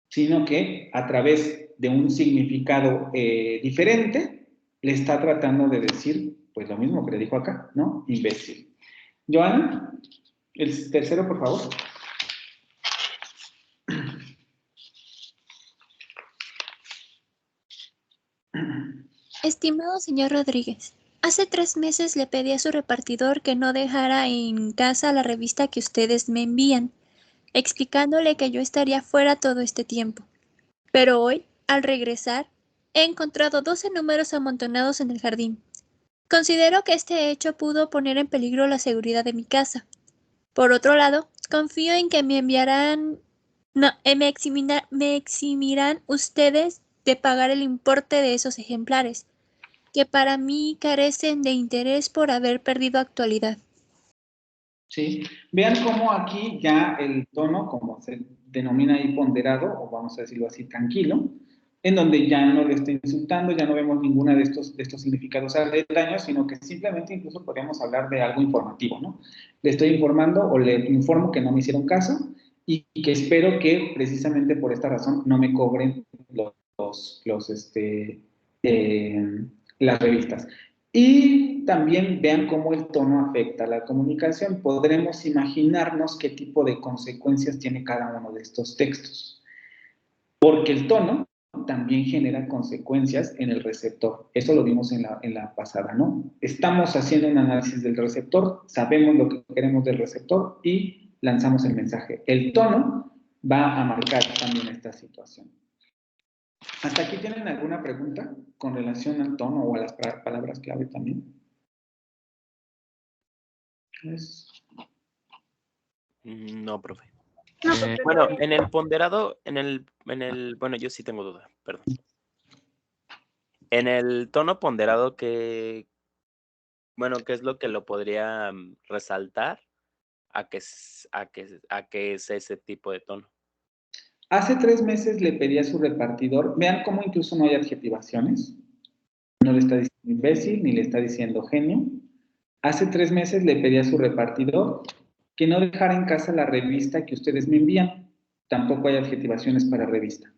sino que a través de un significado diferente, le está tratando de decir, pues lo mismo que le dijo acá, ¿no? Imbécil. Joana, el tercero, por favor. Estimado señor Rodríguez, hace 3 meses le pedí a su repartidor que no dejara en casa la revista que ustedes me envían, explicándole que yo estaría fuera todo este tiempo. Pero hoy, al regresar, he encontrado 12 números amontonados en el jardín. Considero que este hecho pudo poner en peligro la seguridad de mi casa. Por otro lado, confío en que me eximirán ustedes de pagar el importe de esos ejemplares, que para mí carecen de interés por haber perdido actualidad. Sí, vean cómo aquí ya el tono, como se denomina ahí ponderado, o vamos a decirlo así, tranquilo, en donde ya no le estoy insultando, ya no vemos ninguna de estos significados aledaños, sino que simplemente incluso podríamos hablar de algo informativo, ¿no? Le estoy informando o le informo que no me hicieron caso y que espero que precisamente por esta razón no me cobren las revistas. Y también vean cómo el tono afecta a la comunicación. Podremos imaginarnos qué tipo de consecuencias tiene cada uno de estos textos. Porque el tono también genera consecuencias en el receptor. Eso lo vimos en la pasada, ¿no? Estamos haciendo un análisis del receptor, sabemos lo que queremos del receptor y lanzamos el mensaje. El tono va a marcar también esta situación. ¿Hasta aquí tienen alguna pregunta con relación al tono o a las palabras clave también? No, profe. No, profe, Bueno, no. en el ponderado, bueno, yo sí tengo duda, perdón. En el tono ponderado, ¿qué es lo que lo podría resaltar a que es ese tipo de tono? Hace 3 meses le pedí a su repartidor, vean cómo incluso no hay adjetivaciones, no le está diciendo imbécil ni le está diciendo genio. Hace 3 meses le pedí a su repartidor que no dejara en casa la revista que ustedes me envían, tampoco hay adjetivaciones para revista.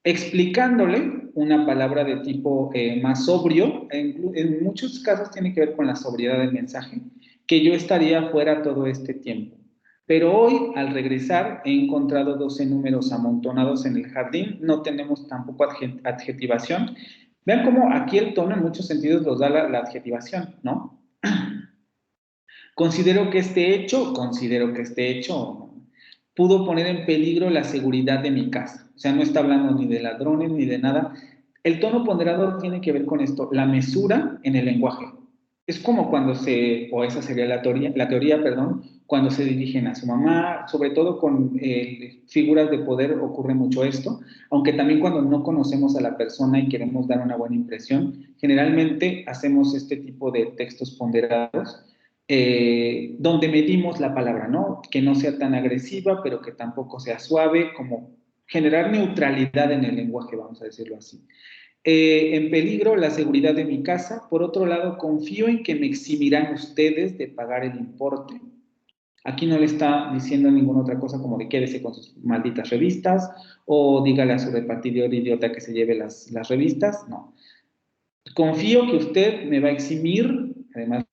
Explicándole una palabra de tipo más sobrio, en muchos casos tiene que ver con la sobriedad del mensaje, que yo estaría fuera todo este tiempo. Pero hoy, al regresar, he encontrado 12 números amontonados en el jardín, no tenemos tampoco adjetivación. Vean cómo aquí el tono en muchos sentidos los da la adjetivación, ¿no? Considero que este hecho pudo poner en peligro la seguridad de mi casa. O sea, no está hablando ni de ladrones ni de nada. El tono ponderado tiene que ver con esto, la mesura en el lenguaje. Es como cuando o esa sería la teoría, cuando se dirigen a su mamá, sobre todo con figuras de poder ocurre mucho esto, aunque también cuando no conocemos a la persona y queremos dar una buena impresión, generalmente hacemos este tipo de textos ponderados, donde medimos la palabra, ¿no? Que no sea tan agresiva, pero que tampoco sea suave, como generar neutralidad en el lenguaje, vamos a decirlo así. En peligro la seguridad de mi casa. Por otro lado, confío en que me eximirán ustedes de pagar el importe. Aquí no le está diciendo ninguna otra cosa como de quédese con sus malditas revistas o dígale a su repartidor idiota que se lleve las revistas. No. Confío que usted me va a eximir, además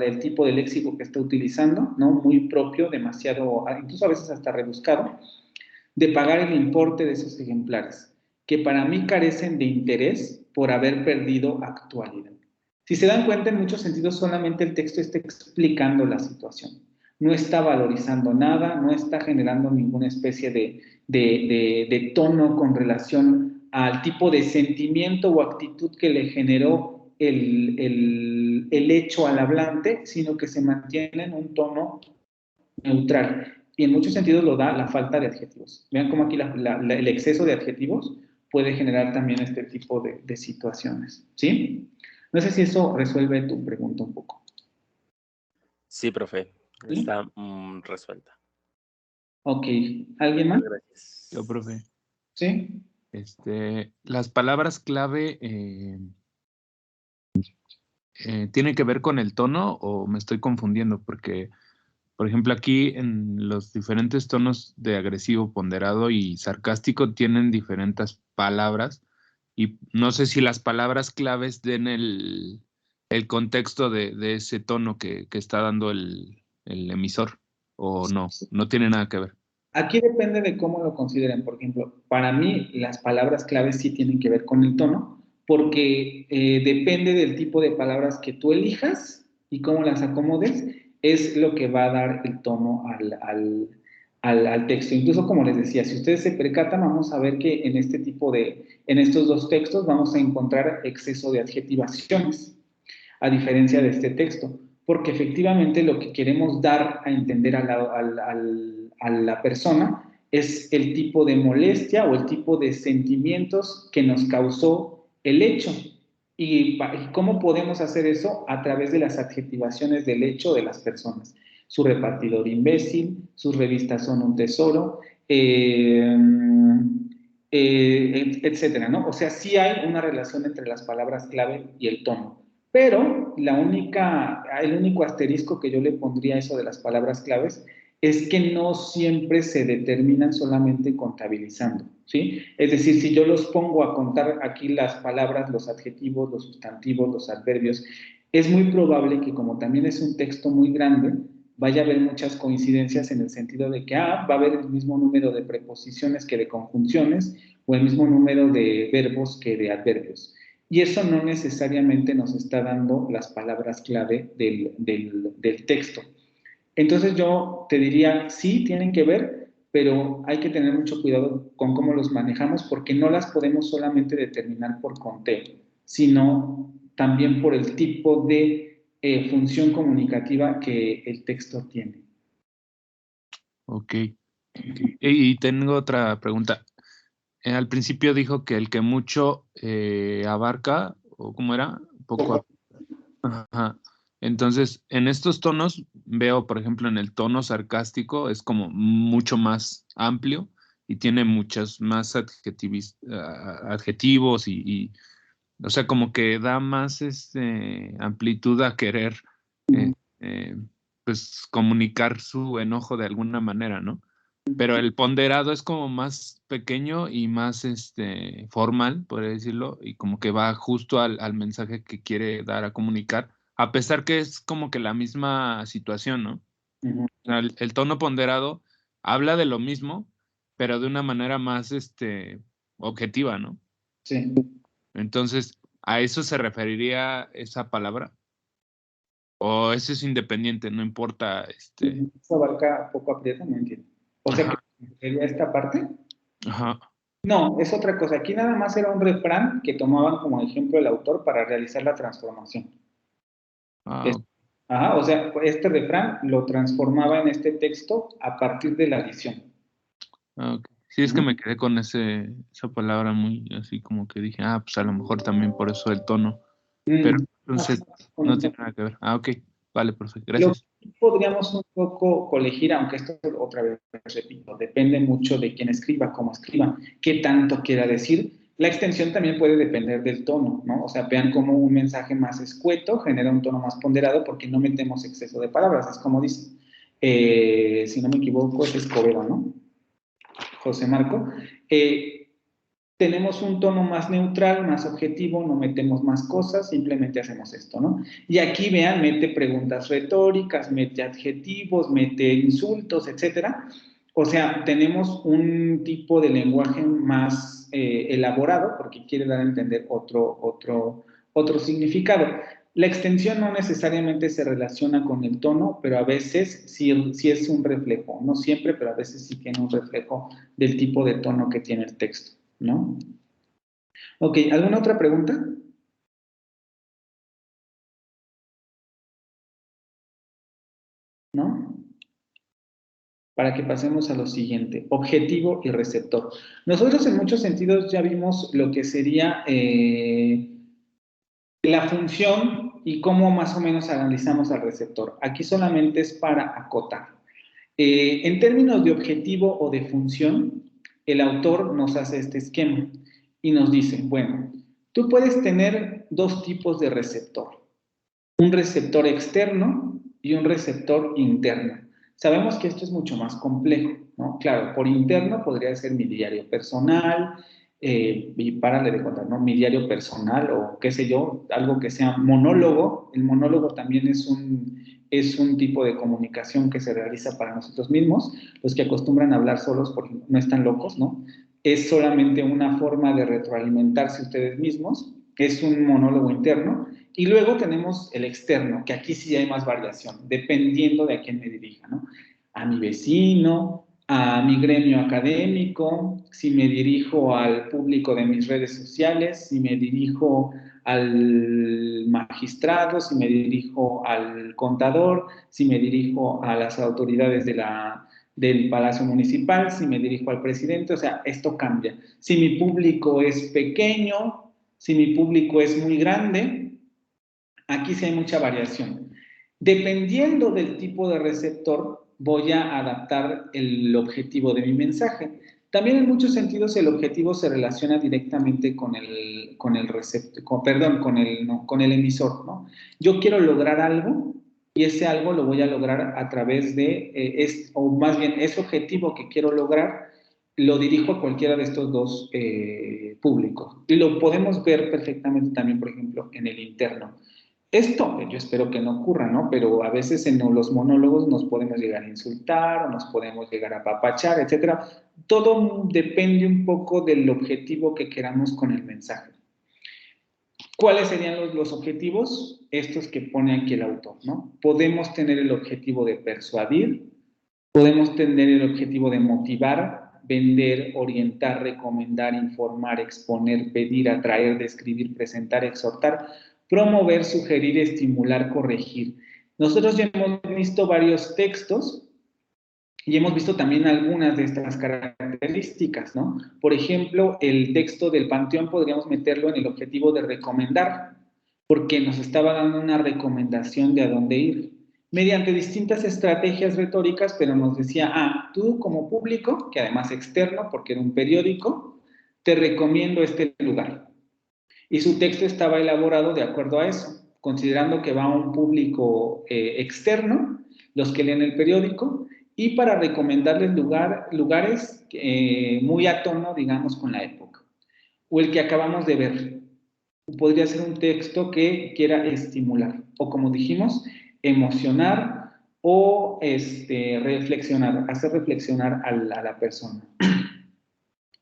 el tipo de léxico que está utilizando, ¿no? Muy propio, demasiado, incluso a veces hasta rebuscado, de pagar el importe de esos ejemplares, que para mí carecen de interés por haber perdido actualidad. Si se dan cuenta, en muchos sentidos solamente el texto está explicando la situación. No está valorizando nada, no está generando ninguna especie de tono con relación al tipo de sentimiento o actitud que le generó el hecho al hablante, sino que se mantiene en un tono neutral. Y en muchos sentidos lo da la falta de adjetivos. Vean cómo aquí el exceso de adjetivos puede generar también este tipo de situaciones. ¿Sí? No sé si eso resuelve tu pregunta un poco. Sí, profe. ¿Sí? Está resuelta. Ok. ¿Alguien más? Gracias. Yo, profe. ¿Sí? Las palabras clave ¿tienen que ver con el tono o me estoy confundiendo? Porque, por ejemplo, aquí en los diferentes tonos de agresivo, ponderado y sarcástico tienen diferentes palabras y no sé si las palabras claves den el contexto de ese tono que está dando el emisor o no tiene nada que ver. Aquí depende de cómo lo consideren. Por ejemplo, para mí las palabras claves sí tienen que ver con el tono, porque depende del tipo de palabras que tú elijas y cómo las acomodes, es lo que va a dar el tono al texto. Incluso, como les decía, si ustedes se percatan, vamos a ver que en estos dos textos vamos a encontrar exceso de adjetivaciones, a diferencia de este texto, porque efectivamente lo que queremos dar a entender a la persona es el tipo de molestia o el tipo de sentimientos que nos causó el hecho. ¿Y cómo podemos hacer eso? A través de las adjetivaciones del hecho de las personas. Su repartidor imbécil, sus revistas son un tesoro, etcétera, ¿no? O sea, sí hay una relación entre las palabras clave y el tono. Pero el único asterisco que yo le pondría a eso de las palabras claves es que no siempre se determinan solamente contabilizando, ¿sí? Es decir, si yo los pongo a contar aquí las palabras, los adjetivos, los sustantivos, los adverbios, es muy probable que, como también es un texto muy grande, vaya a haber muchas coincidencias en el sentido de que va a haber el mismo número de preposiciones que de conjunciones o el mismo número de verbos que de adverbios. Y eso no necesariamente nos está dando las palabras clave del texto. Entonces yo te diría, sí, tienen que ver, pero hay que tener mucho cuidado con cómo los manejamos porque no las podemos solamente determinar por conteo, sino también por el tipo de función comunicativa que el texto tiene. Ok. Y tengo otra pregunta. Al principio dijo que el que mucho abarca, o ¿cómo era? Poco. Ajá. Entonces, en estos tonos veo, por ejemplo, en el tono sarcástico es como mucho más amplio y tiene muchos más adjetivos y, o sea, como que da más amplitud a querer pues comunicar su enojo de alguna manera, ¿no? Pero el ponderado es como más pequeño y más formal, podría decirlo, y como que va justo al mensaje que quiere dar a comunicar, a pesar que es como que la misma situación, ¿no? O sea, el tono ponderado habla de lo mismo, pero de una manera más objetiva, ¿no? Sí. Entonces, ¿a eso se referiría esa palabra? ¿O eso es independiente? No importa. Eso abarca poco aprieta, no entiendo. O sea, ¿que sería esta parte? Ajá. No, es otra cosa. Aquí nada más era un refrán que tomaban como ejemplo el autor para realizar la transformación. O sea, este refrán lo transformaba en este texto a partir de la adición. Okay. Sí, es que me quedé con esa palabra muy así como que dije, pues a lo mejor también por eso el tono. Pero entonces no tiene nada que ver. Ok, vale, perfecto. Gracias. Lo que podríamos un poco colegir, aunque esto otra vez repito, depende mucho de quién escriba, cómo escriba, qué tanto quiera decir. La extensión también puede depender del tono, ¿no? O sea, vean cómo un mensaje más escueto genera un tono más ponderado porque no metemos exceso de palabras, es como dice. Si no me equivoco, es Escobedo, ¿no? José Marco. Tenemos un tono más neutral, más objetivo, no metemos más cosas, simplemente hacemos esto, ¿no? Y aquí, vean, mete preguntas retóricas, mete adjetivos, mete insultos, etcétera. O sea, tenemos un tipo de lenguaje más elaborado porque quiere dar a entender otro significado. La extensión no necesariamente se relaciona con el tono, pero a veces sí es un reflejo, no siempre, pero a veces sí tiene un reflejo del tipo de tono que tiene el texto, ¿no? Ok, ¿alguna otra pregunta? ¿No? Para que pasemos a lo siguiente, objetivo y receptor. Nosotros en muchos sentidos ya vimos lo que sería la función y cómo más o menos analizamos al receptor. Aquí solamente es para acotar. En términos de objetivo o de función, el autor nos hace este esquema y nos dice, bueno, tú puedes tener dos tipos de receptor. Un receptor externo y un receptor interno. Sabemos que esto es mucho más complejo, ¿no? Claro, por interno podría ser mi diario personal, y párale de contar, ¿no? Mi diario personal o qué sé yo, algo que sea monólogo. El monólogo también es un tipo de comunicación que se realiza para nosotros mismos. Los que acostumbran a hablar solos porque no están locos, ¿no? Es solamente una forma de retroalimentarse ustedes mismos que es un monólogo interno, y luego tenemos el externo, que aquí sí hay más variación, dependiendo de a quién me dirija, ¿no? A mi vecino, a mi gremio académico, si me dirijo al público de mis redes sociales, si me dirijo al magistrado, si me dirijo al contador, si me dirijo a las autoridades del Palacio Municipal, si me dirijo al presidente, o sea, esto cambia. Si mi público es pequeño, si mi público es muy grande, aquí sí hay mucha variación. Dependiendo del tipo de receptor, voy a adaptar el objetivo de mi mensaje. También en muchos sentidos el objetivo se relaciona directamente con el receptor, con el emisor, ¿no? Yo quiero lograr algo y ese algo lo voy a lograr a través de, o más bien ese objetivo que quiero lograr, lo dirijo a cualquiera de estos dos públicos. Y lo podemos ver perfectamente también, por ejemplo, en el interno. Esto yo espero que no ocurra, ¿no? Pero a veces en los monólogos nos podemos llegar a insultar o nos podemos llegar a apapachar, etcétera. Todo depende un poco del objetivo que queramos con el mensaje. ¿Cuáles serían los objetivos? Estos que pone aquí el autor, ¿no? Podemos tener el objetivo de persuadir, podemos tener el objetivo de motivar, vender, orientar, recomendar, informar, exponer, pedir, atraer, describir, presentar, exhortar, promover, sugerir, estimular, corregir. Nosotros ya hemos visto varios textos y hemos visto también algunas de estas características, ¿no? Por ejemplo, el texto del Panteón podríamos meterlo en el objetivo de recomendar, porque nos estaba dando una recomendación de a dónde ir, mediante distintas estrategias retóricas, pero nos decía, tú como público, que además externo, porque era un periódico, te recomiendo este lugar. Y su texto estaba elaborado de acuerdo a eso, considerando que va a un público externo, los que leen el periódico, y para recomendarles lugares muy a tono, digamos, con la época. O el que acabamos de ver. Podría ser un texto que quiera estimular, o como dijimos, emocionar o reflexionar, hacer reflexionar a la persona.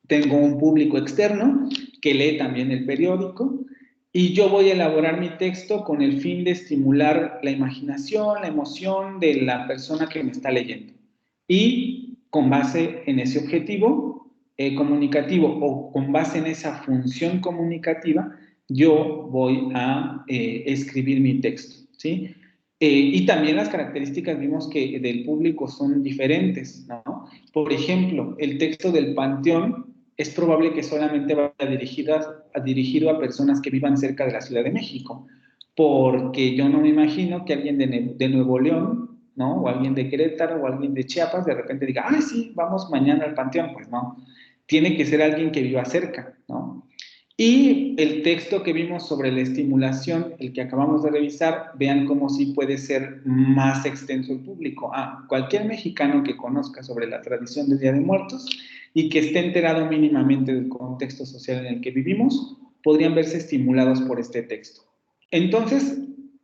Tengo un público externo que lee también el periódico y yo voy a elaborar mi texto con el fin de estimular la imaginación, la emoción de la persona que me está leyendo. Y con base en ese objetivo comunicativo o con base en esa función comunicativa, yo voy a escribir mi texto, ¿sí? Y también las características vimos que del público son diferentes, ¿no? Por ejemplo, el texto del Panteón es probable que solamente vaya dirigido a personas que vivan cerca de la Ciudad de México, porque yo no me imagino que alguien de Nuevo León, ¿no? O alguien de Querétaro o alguien de Chiapas de repente diga, sí, vamos mañana al Panteón. Pues no, tiene que ser alguien que viva cerca, ¿no? Y el texto que vimos sobre la estimulación, el que acabamos de revisar, vean cómo sí puede ser más extenso el público. Cualquier mexicano que conozca sobre la tradición del Día de Muertos y que esté enterado mínimamente del contexto social en el que vivimos, podrían verse estimulados por este texto. Entonces,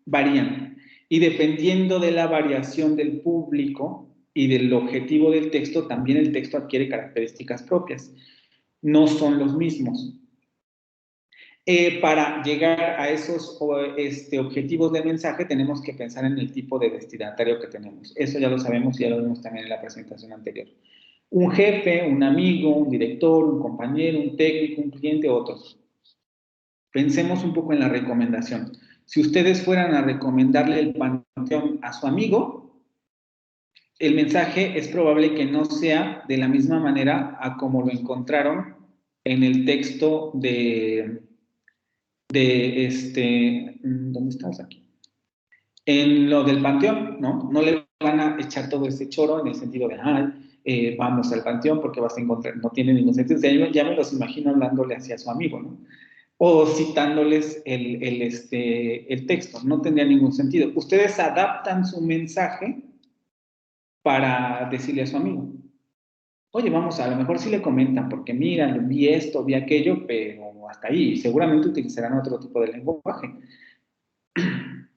varían. Y dependiendo de la variación del público y del objetivo del texto, también el texto adquiere características propias. No son los mismos. Para llegar a esos objetivos del mensaje tenemos que pensar en el tipo de destinatario que tenemos. Eso ya lo sabemos y ya lo vimos también en la presentación anterior. Un jefe, un amigo, un director, un compañero, un técnico, un cliente, otros. Pensemos un poco en la recomendación. Si ustedes fueran a recomendarle el Panteón a su amigo, el mensaje es probable que no sea de la misma manera a como lo encontraron en el texto ¿dónde estás aquí? En lo del Panteón, ¿no? No le van a echar todo ese choro en el sentido de, vamos al Panteón porque vas a encontrar, no tiene ningún sentido. O sea, ya me los imagino hablándole hacia su amigo, ¿no? O citándoles el texto, no tendría ningún sentido. Ustedes adaptan su mensaje para decirle a su amigo, oye, vamos, a lo mejor sí le comentan, porque mira, vi esto, vi aquello, pero hasta ahí. Seguramente utilizarán otro tipo de lenguaje.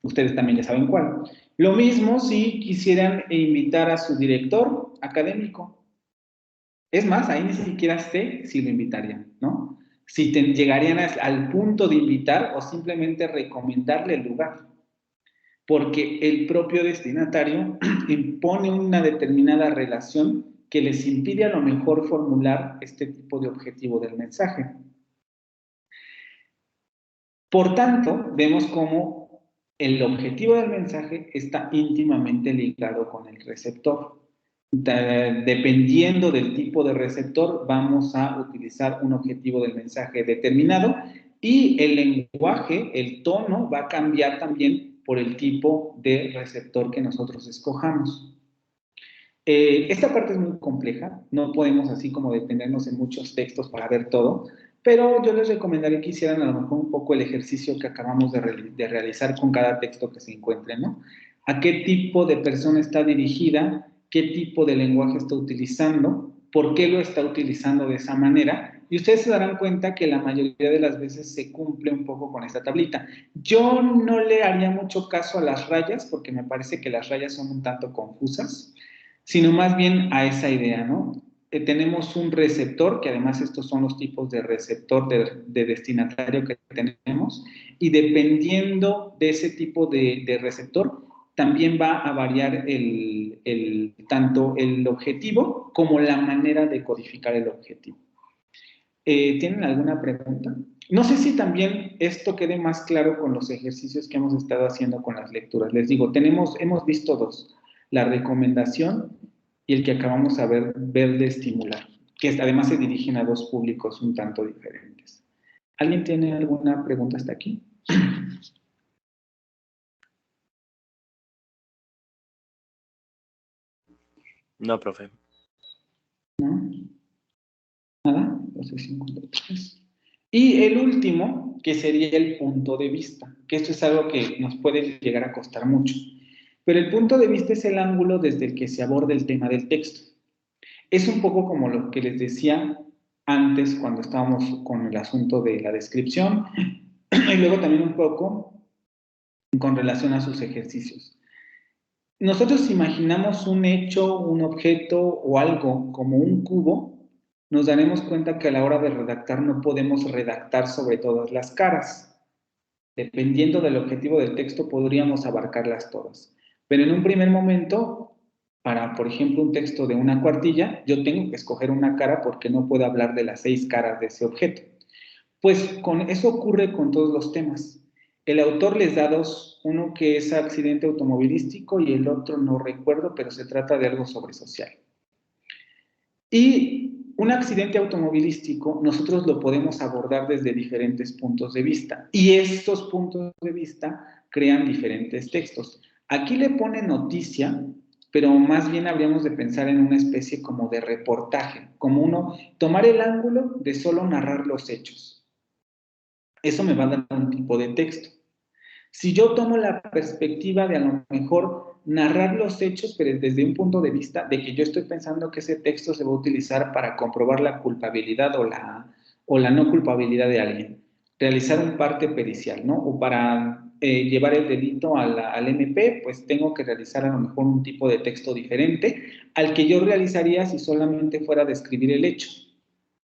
Ustedes también ya saben cuál. Lo mismo si quisieran invitar a su director académico. Es más, ahí ni siquiera sé si lo invitarían, ¿no? si llegarían al punto de invitar o simplemente recomendarle el lugar, porque el propio destinatario impone una determinada relación que les impide a lo mejor formular este tipo de objetivo del mensaje. Por tanto, vemos cómo el objetivo del mensaje está íntimamente ligado con el receptor. Dependiendo del tipo de receptor, vamos a utilizar un objetivo del mensaje determinado y el lenguaje, el tono, va a cambiar también por el tipo de receptor que nosotros escojamos. Esta parte es muy compleja, no podemos así como detenernos en muchos textos para ver todo, pero yo les recomendaría que hicieran a lo mejor un poco el ejercicio que acabamos de realizar con cada texto que se encuentre, ¿no? ¿A qué tipo de persona está dirigida? ¿Qué tipo de lenguaje está utilizando? ¿Por qué lo está utilizando de esa manera? Y ustedes se darán cuenta que la mayoría de las veces se cumple un poco con esta tablita. Yo no le haría mucho caso a las rayas, porque me parece que las rayas son un tanto confusas, sino más bien a esa idea, ¿no? Tenemos un receptor, que además estos son los tipos de receptor de destinatario que tenemos, y dependiendo de ese tipo de receptor, también va a variar tanto el objetivo como la manera de codificar el objetivo. ¿Tienen alguna pregunta? No sé si también esto quede más claro con los ejercicios que hemos estado haciendo con las lecturas. Les digo, hemos visto dos, la recomendación y el que acabamos de ver de estimular, que además se dirigen a dos públicos un tanto diferentes. ¿Alguien tiene alguna pregunta hasta aquí? No, profe. ¿No? ¿Nada? 12:53. Y el último, que sería el punto de vista, que esto es algo que nos puede llegar a costar mucho. Pero el punto de vista es el ángulo desde el que se aborda el tema del texto. Es un poco como lo que les decía antes cuando estábamos con el asunto de la descripción y luego también un poco con relación a sus ejercicios. Nosotros imaginamos un hecho, un objeto o algo como un cubo, nos daremos cuenta que a la hora de redactar no podemos redactar sobre todas las caras. Dependiendo del objetivo del texto podríamos abarcarlas todas. Pero en un primer momento, para, por ejemplo, un texto de una cuartilla, yo tengo que escoger una cara porque no puedo hablar de las 6 caras de ese objeto. Pues eso ocurre con todos los temas. El autor les da dos, uno que es accidente automovilístico y el otro no recuerdo, pero se trata de algo sobre social. Y un accidente automovilístico nosotros lo podemos abordar desde diferentes puntos de vista y estos puntos de vista crean diferentes textos. Aquí le pone noticia, pero más bien habríamos de pensar en una especie como de reportaje, como tomar el ángulo de solo narrar los hechos. Eso me va a dar un tipo de texto. Si yo tomo la perspectiva de a lo mejor narrar los hechos, pero desde un punto de vista de que yo estoy pensando que ese texto se va a utilizar para comprobar la culpabilidad o la no culpabilidad de alguien, realizar un parte pericial, ¿no? O para llevar el delito al MP, pues tengo que realizar a lo mejor un tipo de texto diferente al que yo realizaría si solamente fuera a describir el hecho.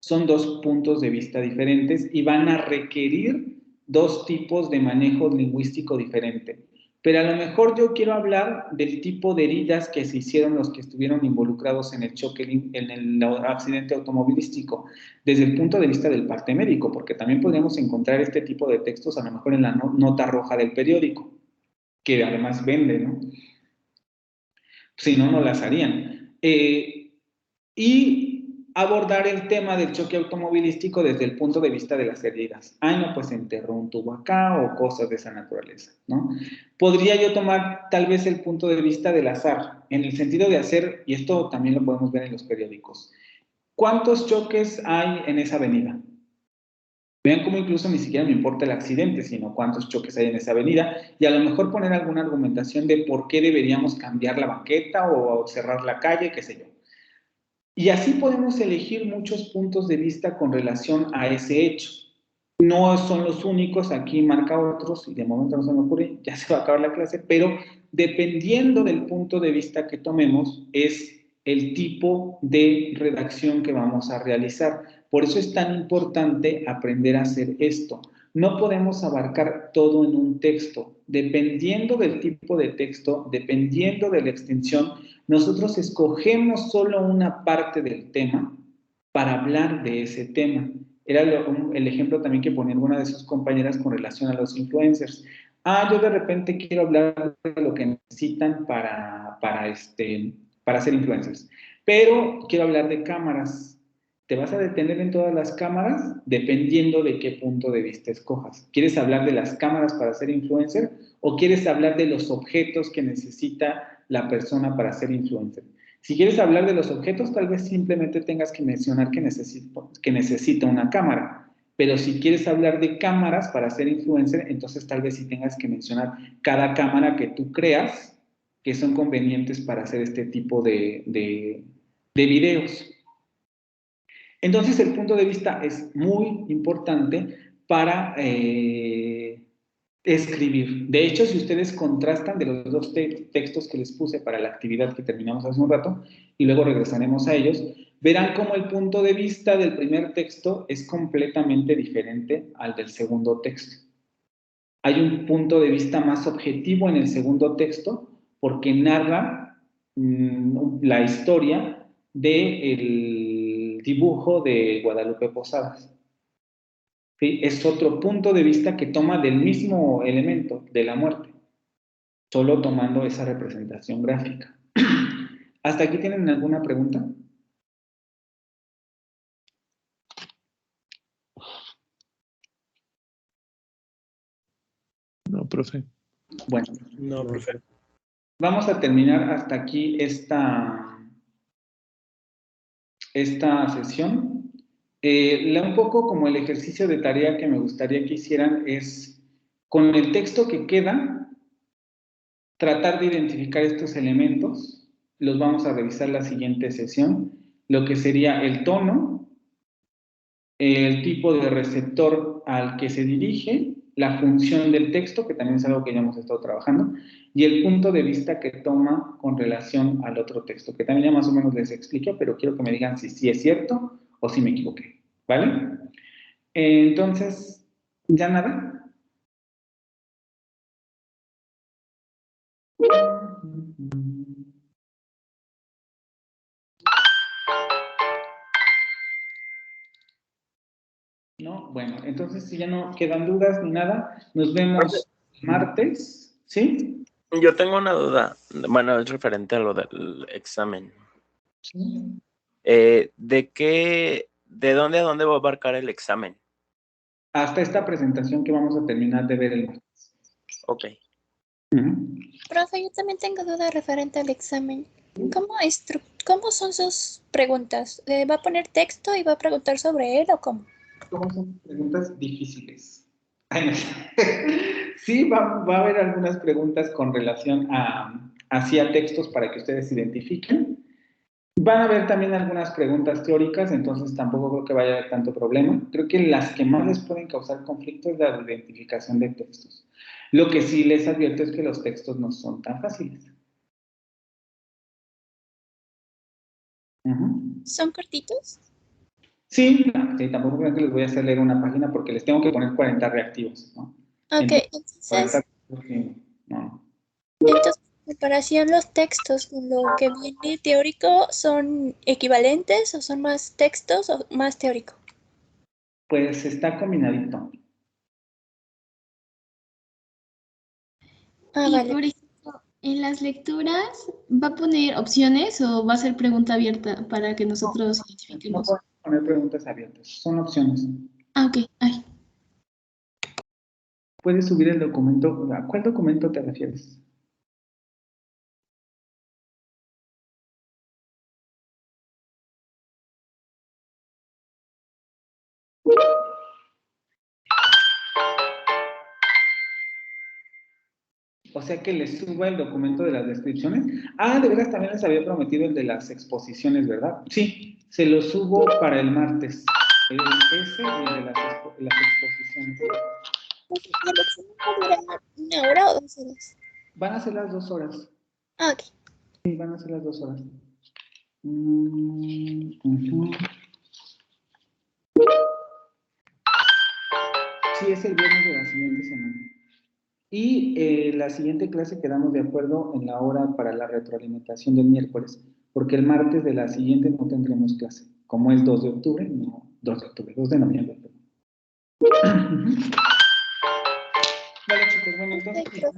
Son dos puntos de vista diferentes y van a requerir dos tipos de manejo lingüístico diferente. Pero a lo mejor yo quiero hablar del tipo de heridas que se hicieron los que estuvieron involucrados en el choque, en el accidente automovilístico, desde el punto de vista del parte médico, porque también podríamos encontrar este tipo de textos a lo mejor en la nota roja del periódico, que además vende, ¿no? Si no, no las harían. Y abordar el tema del choque automovilístico desde el punto de vista de las heridas. Ay, no, pues enterró un tubo acá o cosas de esa naturaleza, ¿no? Podría yo tomar tal vez el punto de vista del azar, en el sentido de hacer, y esto también lo podemos ver en los periódicos, ¿cuántos choques hay en esa avenida? Vean cómo incluso ni siquiera me importa el accidente, sino cuántos choques hay en esa avenida, y a lo mejor poner alguna argumentación de por qué deberíamos cambiar la banqueta o cerrar la calle, qué sé yo. Y así podemos elegir muchos puntos de vista con relación a ese hecho. No son los únicos, aquí marca otros, y de momento no se me ocurre, ya se va a acabar la clase, pero dependiendo del punto de vista que tomemos, es el tipo de redacción que vamos a realizar. Por eso es tan importante aprender a hacer esto. No podemos abarcar todo en un texto. Dependiendo del tipo de texto, dependiendo de la extensión, nosotros escogemos solo una parte del tema para hablar de ese tema. Era el ejemplo también que ponía alguna de sus compañeras con relación a los influencers. Yo de repente quiero hablar de lo que necesitan para ser influencers, pero quiero hablar de cámaras. ¿Te vas a detener en todas las cámaras? Dependiendo de qué punto de vista escojas. ¿Quieres hablar de las cámaras para ser influencer o quieres hablar de los objetos que necesita la persona para ser influencer? Si quieres hablar de los objetos, tal vez simplemente tengas que mencionar que necesita una cámara. Pero si quieres hablar de cámaras para ser influencer, entonces tal vez sí tengas que mencionar cada cámara que tú creas que son convenientes para hacer este tipo de videos. Entonces, el punto de vista es muy importante para escribir. De hecho, si ustedes contrastan de los dos textos que les puse para la actividad que terminamos hace un rato, y luego regresaremos a ellos, verán cómo el punto de vista del primer texto es completamente diferente al del segundo texto. Hay un punto de vista más objetivo en el segundo texto porque narra la historia del dibujo de Guadalupe Posadas. ¿Sí? Es otro punto de vista que toma del mismo elemento de la muerte, solo tomando esa representación gráfica. ¿Hasta aquí tienen alguna pregunta? No, profe. Bueno. No, profe. Vamos a terminar hasta aquí esta sesión. Un poco como el ejercicio de tarea que me gustaría que hicieran es, con el texto que queda, tratar de identificar estos elementos. Los vamos a revisar la siguiente sesión. Lo que sería el tono, el tipo de receptor al que se dirige, la función del texto, que también es algo que ya hemos estado trabajando, y el punto de vista que toma con relación al otro texto, que también ya más o menos les expliqué, pero quiero que me digan si sí es cierto o si me equivoqué, ¿vale? Entonces, ¿ya nada? No, bueno, entonces si ya no quedan dudas ni nada, nos vemos martes, ¿sí? Yo tengo una duda, bueno, es referente a lo del examen. Sí. ¿De dónde a dónde va a abarcar el examen? Hasta esta presentación que vamos a terminar de ver el martes. Ok. Profe, yo también tengo duda referente al examen. ¿Cómo son sus preguntas? ¿Va a poner texto y va a preguntar sobre él o cómo? ¿Cómo son preguntas difíciles? Sí, va a haber algunas preguntas con relación hacia textos para que ustedes identifiquen. Van a haber también algunas preguntas teóricas, entonces tampoco creo que vaya a haber tanto problema. Creo que las que más les pueden causar conflicto es la identificación de textos. Lo que sí les advierto es que los textos no son tan fáciles. ¿Son cortitos? Sí, tampoco creo que les voy a hacer leer una página porque les tengo que poner 40 reactivos, ¿no? Ok, entonces, no. Entonces, en comparación los textos con lo que viene teórico, ¿son equivalentes o son más textos o más teórico? Pues está combinadito. Y Vale. por ejemplo, en las lecturas, ¿va a poner opciones o va a ser pregunta abierta para que nosotros identifiquemos? No pueden poner preguntas abiertas, son opciones. Ok. Ay. Puedes subir el documento. ¿A cuál documento te refieres? O sea que les suba el documento de las descripciones. De veras también les había prometido el de las exposiciones, ¿verdad? Sí, se lo subo para el martes. Ese y el de las exposiciones. ¿El examen va a durar 1 hora o 2 horas? Van a ser las 2 horas. Ok. Sí, van a ser las 2 horas. Sí, es el viernes de la siguiente semana. Y la siguiente clase quedamos de acuerdo en la hora para la retroalimentación del miércoles, porque el martes de la siguiente no tendremos clase. Como es 2 de octubre, no, 2 de noviembre. Vale, chicos, bueno, entonces...